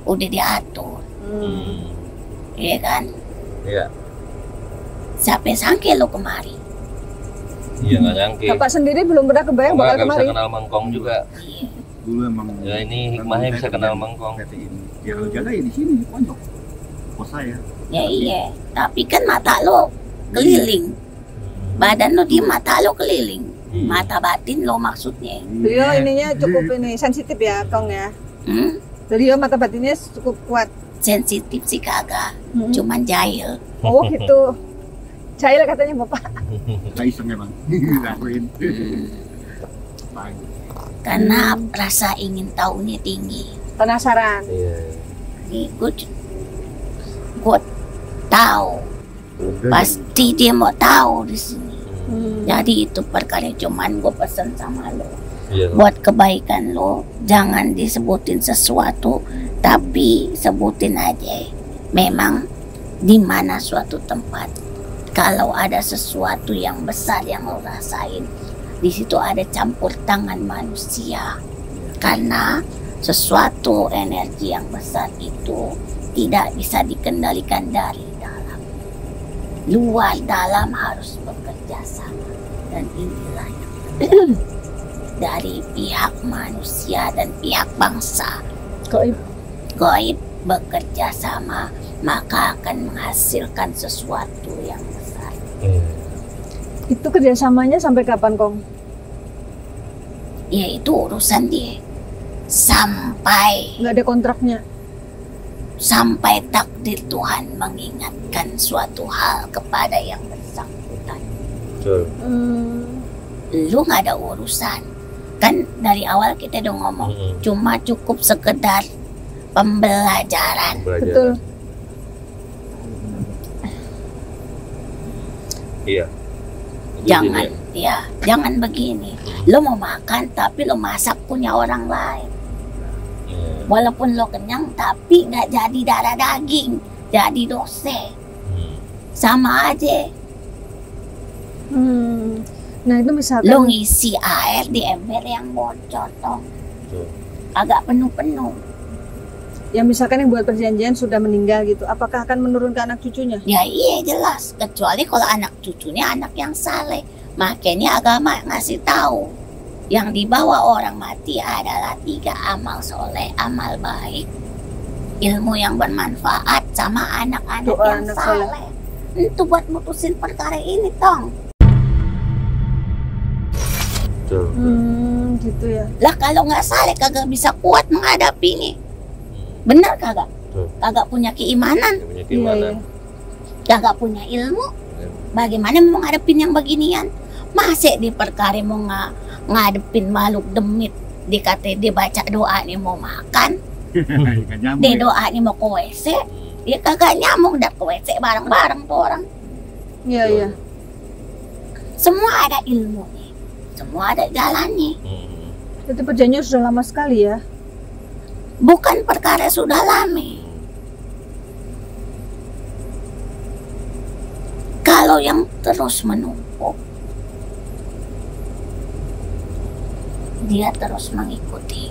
udah diatur, iya kan? Iya. Siapa yang sangke lo kemari? Iya nggak nyangke. Bapak sendiri belum pernah kebayang Nggak bakal bisa kemari. kenal Mengkong juga. Dulu emang Ya ini hikmahnya bisa kenal Mengkong. PT ini. Ya kalau jaga ya di sini di pojok. Pos saya. Ya iya, tapi kan mata lo keliling, badan lo di mata lo keliling, mata batin lo maksudnya. Beliau ininya cukup ini sensitif ya, Kong ya. Beliau mata batinnya cukup kuat. Sensitif sih kagak, cuman jahil. Oh gitu. Jahil katanya Bapak. Nggak iseng emang. Lakuin. Karena rasa ingin tahunya tinggi. Penasaran. Iya. Nih gue tahu, pasti dia mau tahu di sini. Jadi itu perkara cuman gue pesen sama lo. Iya. Buat kebaikan lo, jangan disebutin sesuatu, tapi sebutin aja. Memang di mana suatu tempat, kalau ada sesuatu yang besar yang lo rasain, di situ ada campur tangan manusia. Karena sesuatu energi yang besar itu tidak bisa dikendalikan dari dalam. Luar dalam harus bekerja sama. Dan inilah yang dari pihak manusia dan pihak bangsa gaib bekerja sama, maka akan menghasilkan sesuatu yang besar. Itu kerjasamanya sampai kapan, Kong? Ya itu urusan dia. Nggak ada kontraknya. Sampai takdir Tuhan mengingatkan suatu hal kepada yang bersangkutan. Betul. Lu nggak ada urusan. Kan dari awal kita udah ngomong, cuma cukup sekedar pembelajaran. Betul. Iya. Jangan, ya, jangan begini. Lo mau makan tapi lo masak punya orang lain. Walaupun lo kenyang tapi nggak jadi darah daging, jadi dosa. Sama aja. Nah itu misalkan Lo ngisi air di ember yang bocor dong. Agak penuh-penuh. ya misalkan yang buat perjanjian sudah meninggal gitu, apakah akan menurun ke anak cucunya? Ya iya jelas. Kecuali kalau anak cucunya anak yang saleh. Makanya agama ngasih tahu. Yang dibawa orang mati adalah 3 amal soleh, amal baik, ilmu yang bermanfaat, sama anak-anak Doa yang anak saleh. Itu buat mutusin perkara ini, Tong. Betul. Gitu ya. Lah kalau nggak saleh kagak bisa kuat menghadapinya. Benar kagak? Betul. Kagak punya keimanan, Punya keimanan. kagak punya ilmu. Bagaimana mau ngadepin yang beginian? Masih di perkara mau ngadepin makhluk demit, dikata dia baca doa nih mau makan, dia doa nih mau ke WC, dia kagak nyambung dah ke WC bareng-bareng tuh orang. Iya iya. Semua ada ilmunya, semua ada jalannya. Itu perjanjian sudah lama sekali ya. Bukan perkara sudah lama. Kalau yang terus menumpuk, dia terus mengikuti.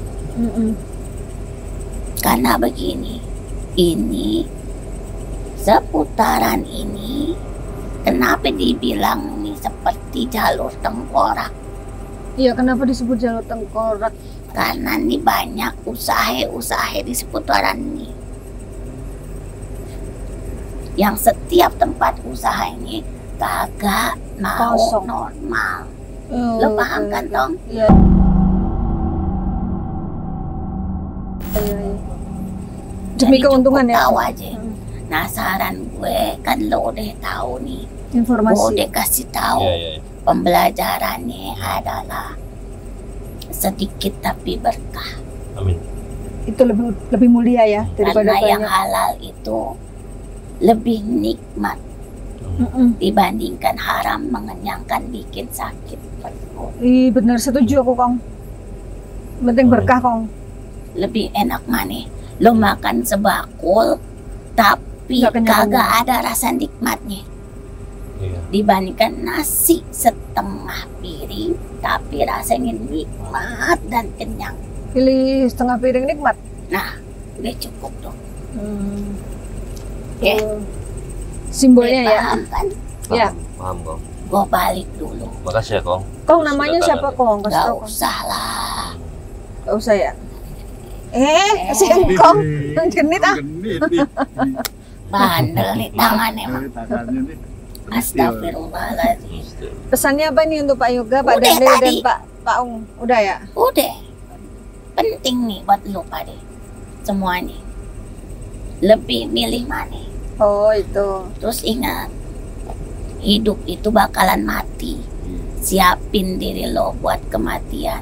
Karena begini, ini seputaran ini kenapa dibilang ini seperti jalur tengkorak? Iya, kenapa disebut jalur tengkorak? Karena ini banyak usaha-usaha di seputaran ini. Yang setiap tempat usaha ini kagak mau Kosong. normal. Oh, Lo paham kan, Tong? Iya. Iya, iya. Demi Jadi keuntungan cukup ya. tahu aja. Nah saran gue kan lo udah tahu nih. Gue Informasi. udah kasih tahu. Iya. Pembelajarannya adalah sedikit tapi berkah. Amin. Itu lebih mulia ya daripada Karena yang banyak. halal itu lebih nikmat dibandingkan haram mengenyangkan bikin sakit perut. Ih, bener setuju aku Kong. Penting berkah Kong. Lebih enak mana lo makan sebakul tapi Nggak kenyang. kagak ada rasa nikmatnya Iya. dibandingkan nasi setengah piring tapi rasanya nikmat dan kenyang. Pilih setengah piring nikmat. Nah, udah cukup dong. Oke. Simbolnya ya. Paham kan? Ya. Paham Kong. Gue balik dulu. Makasih ya Kong. Kong namanya Sudah siapa tangan. Kong? Kasih Gak tau, Kong. usah lah. Gak usah ya. Si Kong genit ah. Genit nih. Bandel nih tangannya emang. Tangannya nih. Astagfirullahaladzim. Pesannya apa nih untuk Pak Yoga, Pak Udah Dende dan tadi. Pak Ung? Udah ya? Udah. Penting nih buat lu pada semuanya. Lebih milih mana? Oh itu. Terus ingat, hidup itu bakalan mati. Siapin diri lo buat kematian.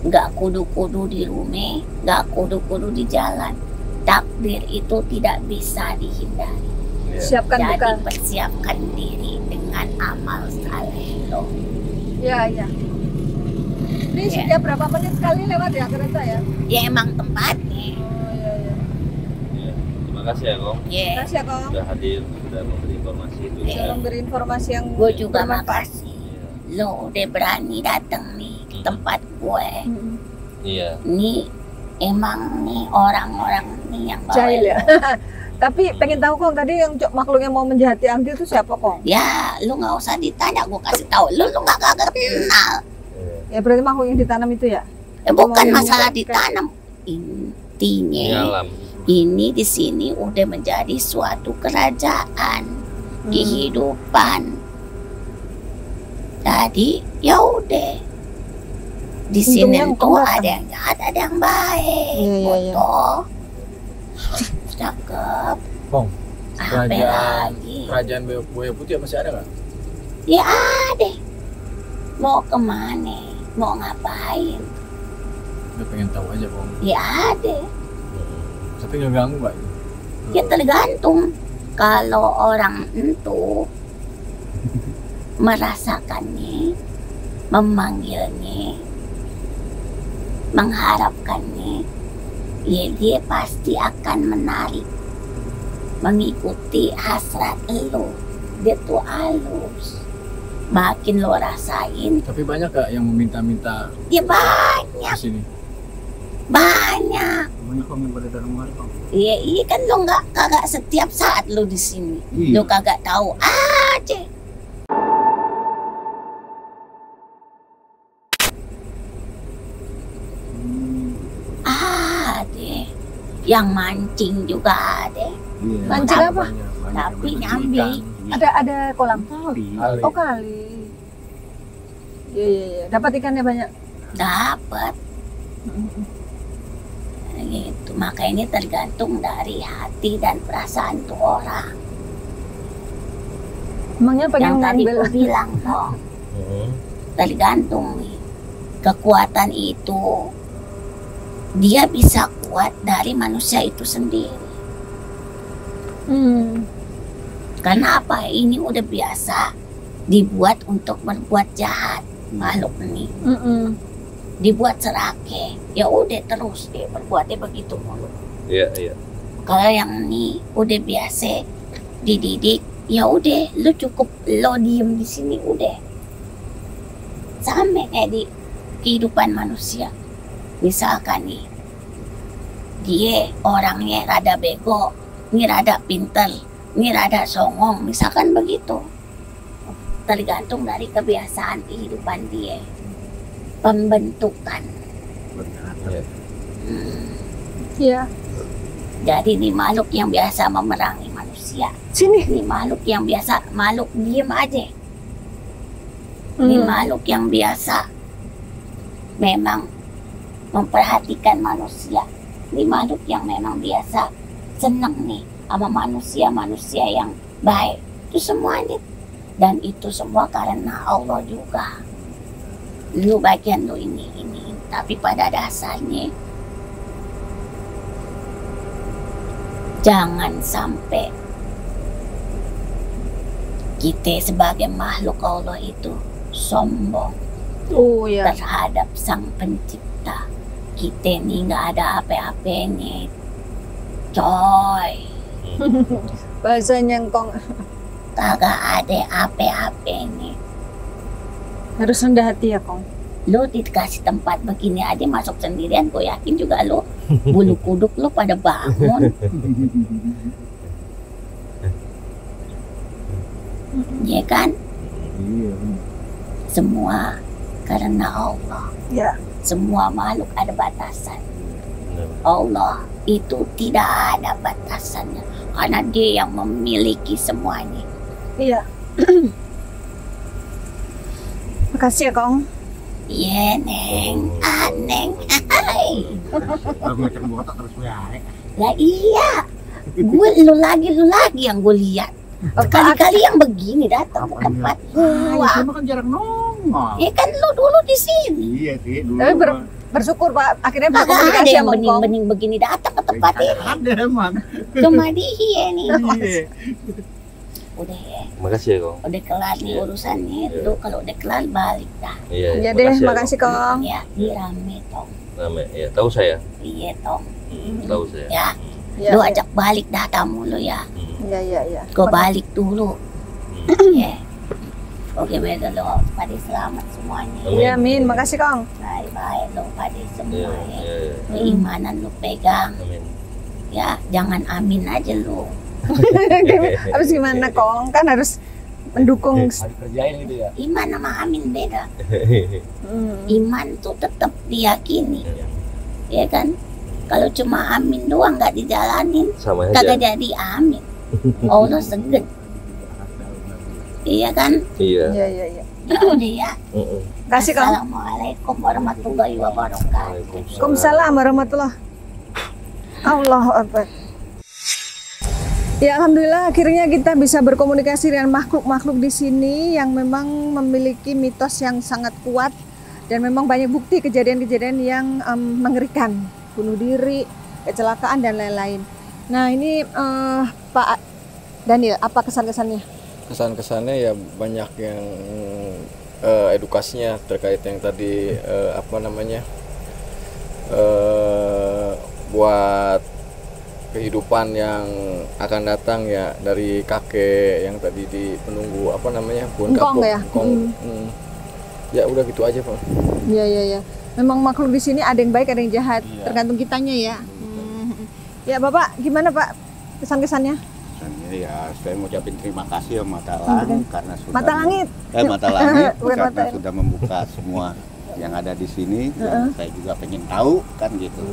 Gak kudu-kudu di rumah, gak kudu-kudu di jalan. Takdir itu tidak bisa dihindari. Siapkan Jadi bekal. persiapkan diri dengan amal saleh lo. Ya ya. Ini Ya. setiap berapa menit sekali lewat ya kereta ya? Ya emang tempatnya. Oh iya iya. Iya. Terima kasih ya Kong. Ya, Makasih ya Kong. Sudah hadir, sudah memberi informasi itu. Sudah memberi informasi yang gue juga bermanfaat. makasih. Lo udah berani datang nih ke tempat gue. Mm-mm. Iya. Nih emang nih orang-orang nih yang bawa Jahil ya. lo. Tapi pengen tahu Kong tadi yang makhluk yang mau menjahati Anggi itu siapa Kong? Ya, lu nggak usah ditanya, gue kasih tahu. Lu nggak kagak kenal. Ya berarti makhluk yang ditanam itu ya? Bukan Mau masalah menyampaikan. ditanam. Ini Intinya alam. ini di sini udah menjadi suatu kerajaan kehidupan. Jadi ya udah di sini Untungnya tuh engkau ada yang jahat, ada yang baik. Iya, iya, iya. Betul. Cakep. Kong, Apa lagi? kerajaan Buaya Putih masih ada nggak? Ya ada. Mau kemana? Mau ngapain? Udah pengen tahu aja Kong. Ya ada. Tapi nggak ganggu nggak? Ya tergantung. Kalau orang itu merasakannya, memanggilnya, mengharapkannya, ya dia pasti akan menarik, mengikuti hasrat lo. Dia tuh halus. Makin lo rasain, Tapi banyak gak yang meminta-minta ya banyak, ke sini? banyak. Banyak Kong yang pada dalam rumah Kong. Iya, iya kan lo kagak setiap saat lo di sini. Iya. Lo kagak tahu aja. Ada. Yang mancing juga ada. Iya. Mancing apa? Tapi nyambi. Ada kolam. Kali. Oh kali. Iya iya iya. Dapat ikannya banyak. Dapat. Gitu. Makanya tergantung dari hati dan perasaan tuh orang. Emangnya pengen Yang tadi ngambil. gue bilang dong. Tergantung nih. Kekuatan itu dia bisa kuat dari manusia itu sendiri. Karena apa? Ini udah biasa dibuat untuk berbuat jahat makhluk ini. Dibuat serake, ya udah terus dia berbuatnya begitu mulu. Iya, iya. Kalau yang ini udah biasa dididik, ya udah lu cukup lo diem di sini udah. Sama kayak di kehidupan manusia. Misalkan nih, dia orangnya rada bego, ini rada pinter, ini rada songong, misalkan begitu. Tergantung dari kebiasaan kehidupan dia. Pembentukan. Iya. Jadi ini makhluk yang biasa memerangi manusia. Sini. Ini makhluk yang biasa, makhluk diem aja. Ini makhluk yang biasa memang memperhatikan manusia. Ini makhluk yang memang biasa senang nih sama manusia-manusia yang baik. Itu semuanya. Dan itu semua karena Allah juga. Lu bagian lu ini. Tapi pada dasarnya jangan sampai kita sebagai makhluk Allah itu sombong Oh ya. terhadap Sang Pencipta. Kita ini nggak ada apa-apanya, coy. Bahasanya engkong Kagak ada apa-apanya. harus rendah hati ya, Kong. Lo dikasih tempat begini aja masuk sendirian, gue yakin juga lo bulu kuduk lo pada bangun. Ya kan? Semua karena Allah. Ya. Semua makhluk ada batasan. Allah itu tidak ada batasannya karena Dia yang memiliki semuanya. Iya. Makasih ya, Kong. Iya, Neng. Neng. Hai. Lah iya. Lu lagi yang gue lihat. Kali-kali yang begini datang ke tempat gua. Cuma kan jarang nongol. Ya kan lu dulu di sini. Iya sih dulu. Tapi bersyukur Pak, akhirnya Kagak ada berkomunikasi yang sama Kong. bening-bening begini datang ke tempat ini. Ada emang. Cuma dia nih. Iya. Udah ya. Makasih ya Kong. Udah kelar nih urusannya. Iya. Lu kalau udah kelar balik dah. Iya, Iya deh, ya, makasih Kong. Ya, rame tong. Rame, ya tahu saya. Iya tong. Tahu saya. Ya. Iya. Lu ajak balik dah tamu lu ya. Iya, iya, iya. Gua balik dulu. Ya. Oke, baik lo pada selamat semuanya. Iya, Min. Makasih, Kong. Bye-bye lo pada semua Iya, ya. iya, iya. Keimanan lu pegang. Amin. Ya, jangan amin aja lu. Habis gimana, Kong? Kan harus mendukung. Harus kerjain gitu ya. Iman sama amin beda. Hmm. Iman tuh tetap diyakini. Ya kan? Kalau cuma amin doang nggak dijalanin, Sama kagak aja. jadi amin. Allah seged. Iya kan? Iya. Iya, iya, iya. Ya udah ya. Kasih, Kong. Assalamualaikum warahmatullahi wabarakatuh. Waalaikumsalam warahmatullah. Allahu Akbar. Ya alhamdulillah akhirnya kita bisa berkomunikasi dengan makhluk-makhluk di sini yang memang memiliki mitos yang sangat kuat dan memang banyak bukti kejadian-kejadian yang mengerikan, bunuh diri, kecelakaan dan lain-lain. Nah ini Pak Daniel, apa kesan-kesannya? Kesan-kesannya ya banyak yang edukasinya terkait yang tadi apa namanya buat kehidupan yang akan datang ya dari kakek yang tadi di penunggu apa namanya pohon Engkong kapuk. ya? Ya udah gitu aja Pak. Iya iya iya. Memang makhluk di sini ada yang baik ada yang jahat, Iya. tergantung kitanya ya. Ya Bapak, gimana Pak kesan-kesannya? Ya, saya mau ucapin terima kasih ya Mata Langit karena sudah Mata Langit. Mata Langit Bukan karena Mata. sudah membuka semua yang ada di sini. Dan saya juga pengen tahu kan gitu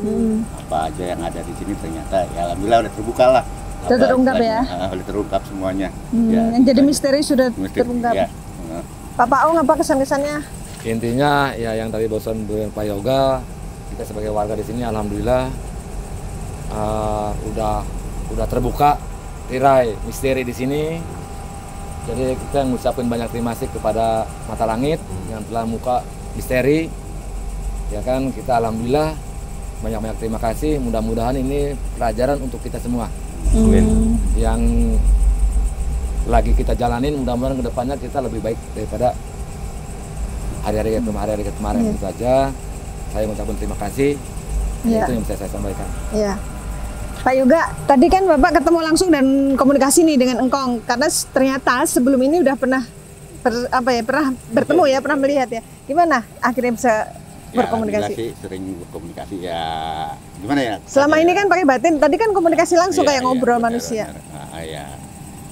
apa aja yang ada di sini ternyata ya alhamdulillah udah terbuka lah. Sudah terungkap ya? Udah terungkap semuanya. Yang jadi misteri sudah Misteri, terungkap. ya. Pak Paung apa kesan-kesannya? Intinya ya yang tadi bosan dengan Pak Yoga, kita sebagai warga di sini alhamdulillah udah terbuka tirai misteri di sini. Jadi kita mengucapkan banyak terima kasih kepada Mata Langit yang telah membuka misteri. Ya kan, kita alhamdulillah banyak-banyak terima kasih. Mudah-mudahan ini pelajaran untuk kita semua. Yang lagi kita jalanin, mudah-mudahan kedepannya kita lebih baik daripada hari-hari kemarin. Itu aja. Saya mengucapkan terima kasih. Iya. Itu yang bisa saya sampaikan. Iya. Pak Yoga, tadi kan Bapak ketemu langsung dan komunikasi nih dengan Engkong karena ternyata sebelum ini udah pernah pernah bertemu ya, pernah melihat ya. Gimana akhirnya bisa berkomunikasi? Ya, sering berkomunikasi ya. Gimana ya? Selama ini kan pakai batin, tadi kan komunikasi langsung Iya, kayak ngobrol benar, manusia. benar. Ya.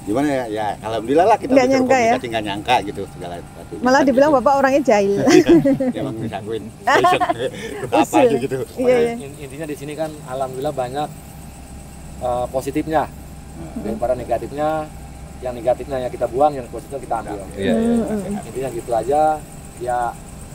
Gimana ya? Ya alhamdulillah lah kita Nggak bisa nyangka ya? berkomunikasi, nggak nyangka gitu segala sesuatu. Malah dibilang Bapak orangnya jahil. Ya emang bisa gue apa aja gitu. Iya, iya. Intinya di sini kan alhamdulillah banyak positifnya daripada negatifnya. Yang negatifnya ya kita buang, yang positifnya kita ambil. Iya, Intinya gitu aja. Ya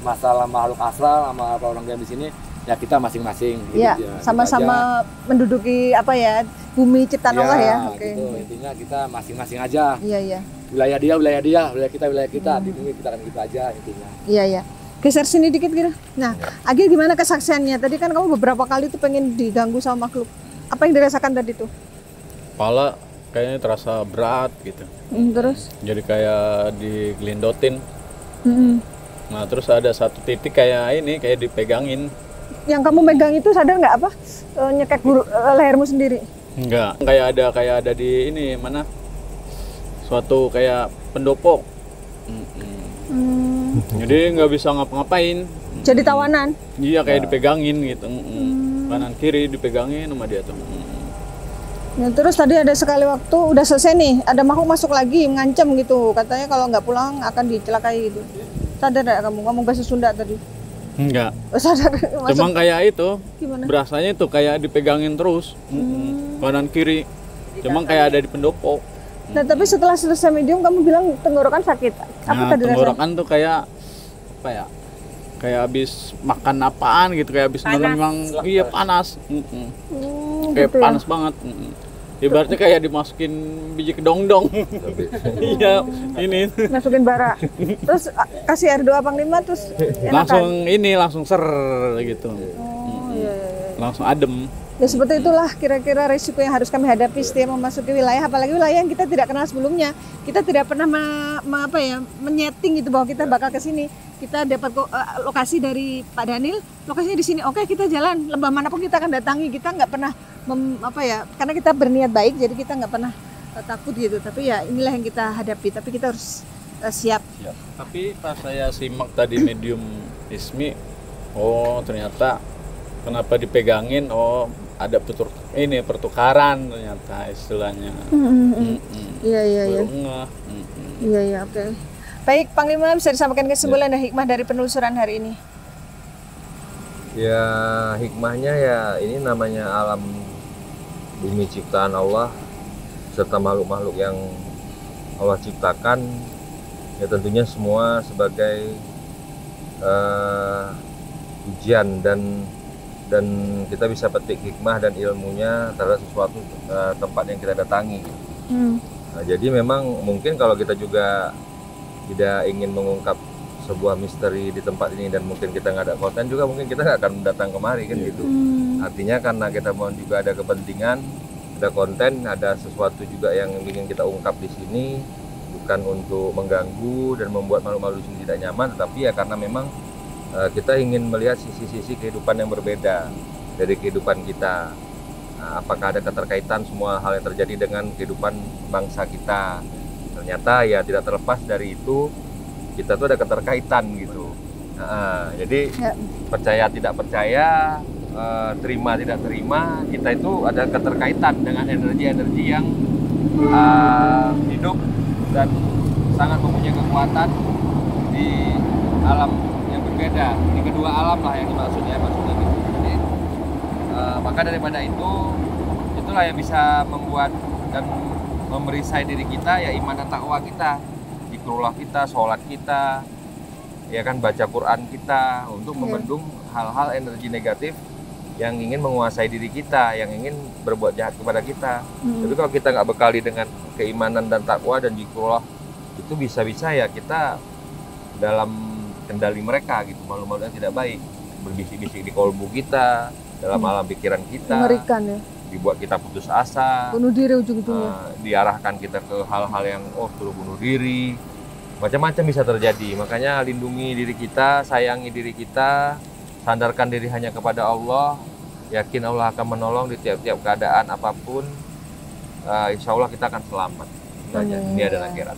masalah makhluk astral sama apa orang di sini ya kita masing-masing. Gitu, Iya, gitu sama-sama menduduki apa ya bumi ciptaan Allah ya. Oke. Gitu. Intinya kita masing-masing aja. Iya iya. Wilayah dia, wilayah kita. Di bumi kita kan gitu aja intinya. Iya iya. Geser sini dikit gitu. Nah, Agil gimana kesaksiannya? Tadi kan kamu beberapa kali tuh pengen diganggu sama makhluk. Apa yang dirasakan tadi tuh? Kepala kayaknya terasa berat gitu. Terus? Jadi kayak digelindotin. Mm-mm. Nah terus ada satu titik kayak ini, kayak dipegangin. Yang kamu megang itu sadar nggak apa? Nyekek lehermu sendiri? Enggak, kayak ada di ini mana? Suatu kayak pendopo. Jadi nggak bisa ngapa-ngapain. Jadi tawanan? Iya kayak dipegangin gitu. Kanan kiri dipegangin sama dia tuh. Ya, terus tadi ada sekali waktu udah selesai nih, ada makhluk masuk lagi mengancam gitu, katanya kalau nggak pulang akan dicelakai gitu. Sadar nggak kamu? Kamu bahasa Sunda tadi? Enggak. Oh, sadar. Cuma kayak itu. Gimana? Berasanya itu kayak dipegangin terus. Kanan kiri. Cuma kayak ada di pendopo. Nah tapi setelah selesai medium kamu bilang tenggorokan sakit. Apa tadi rasanya? Tenggorokan tuh kayak apa ya? Kayak habis makan apaan gitu, kayak habis nelen memang iya panas. Kayak gitu ya? panas banget. Ibaratnya kayak dimasukin biji kedong-dong. Iya, ini. Masukin bara. Terus kasih air doa Panglima terus enakan? Langsung ser gitu. Oh iya. Langsung adem. Ya seperti itulah kira-kira risiko yang harus kami hadapi setiap memasuki wilayah, apalagi wilayah yang kita tidak kenal sebelumnya. Kita tidak pernah menyeting gitu bahwa kita bakal ke sini. Kita dapat lokasi dari Pak Daniel, lokasinya di sini. Oke, kita jalan lembah manapun kita akan datangi. Kita nggak pernah karena kita berniat baik, jadi kita nggak pernah takut gitu. Tapi ya inilah yang kita hadapi. Tapi kita harus siap. Tapi pas saya simak tadi medium Ismi, oh ternyata kenapa dipegangin? Oh ada pertukaran ternyata istilahnya. Iya. Baru ngeh. Iya, oke. Baik, Panglima bisa disampaikan kesimpulan dan hikmah dari penelusuran hari ini. Ya hikmahnya ya ini namanya alam bumi ciptaan Allah serta makhluk-makhluk yang Allah ciptakan, ya tentunya semua sebagai ujian dan kita bisa petik hikmah dan ilmunya terhadap sesuatu tempat yang kita datangi. Nah, jadi memang mungkin kalau kita juga tidak ingin mengungkap sebuah misteri di tempat ini dan mungkin kita nggak ada konten juga, mungkin kita nggak akan datang kemari kan gitu. Artinya karena kita mau juga ada kepentingan, ada konten, ada sesuatu juga yang ingin kita ungkap di sini, bukan untuk mengganggu dan membuat malu-malu di sini tidak nyaman, tetapi ya karena memang kita ingin melihat sisi-sisi kehidupan yang berbeda dari kehidupan kita. Nah, apakah ada keterkaitan semua hal yang terjadi dengan kehidupan bangsa kita? Ternyata ya tidak terlepas dari itu, kita tuh ada keterkaitan gitu. Nah, jadi percaya tidak percaya, terima tidak terima, kita itu ada keterkaitan dengan energi-energi yang hidup dan sangat mempunyai kekuatan di alam yang berbeda, di kedua alam lah yang dimaksudnya maksudnya gitu. Jadi maka daripada itulah yang bisa membuat dan memerisai diri kita, ya iman dan takwa kita, zikrullah kita, sholat kita, ya kan, baca Quran kita, untuk membendung hal-hal energi negatif yang ingin menguasai diri kita, yang ingin berbuat jahat kepada kita. Tapi kalau kita nggak bekali dengan keimanan dan takwa dan zikrullah, itu bisa-bisa ya kita dalam kendali mereka gitu, malu-malu yang tidak baik, berbisik-bisik di kolbu kita, dalam alam pikiran kita, mengerikan ya, dibuat kita putus asa, bunuh diri ujung-ujungnya, diarahkan kita ke hal-hal yang suruh bunuh diri, macam-macam bisa terjadi. Makanya lindungi diri kita, sayangi diri kita, sandarkan diri hanya kepada Allah, yakin Allah akan menolong di tiap-tiap keadaan apapun. Insya Allah kita akan selamat dunia dan akhirat.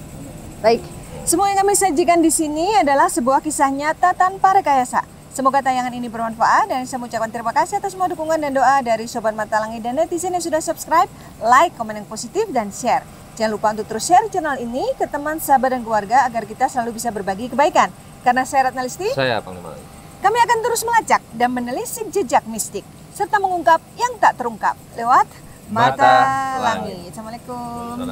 Baik, semua yang kami sajikan di sini adalah sebuah kisah nyata tanpa rekayasa. Semoga tayangan ini bermanfaat, dan saya mengucapkan terima kasih atas semua dukungan dan doa dari Sobat Mata Langit dan netizen yang sudah subscribe, like, komen yang positif, dan share. Jangan lupa untuk terus share channel ini ke teman, sahabat, dan keluarga agar kita selalu bisa berbagi kebaikan. Karena saya Ratna Listi, saya Panglima, kami akan terus melacak dan menelisik jejak mistik serta mengungkap yang tak terungkap lewat Mata Langit. Assalamualaikum.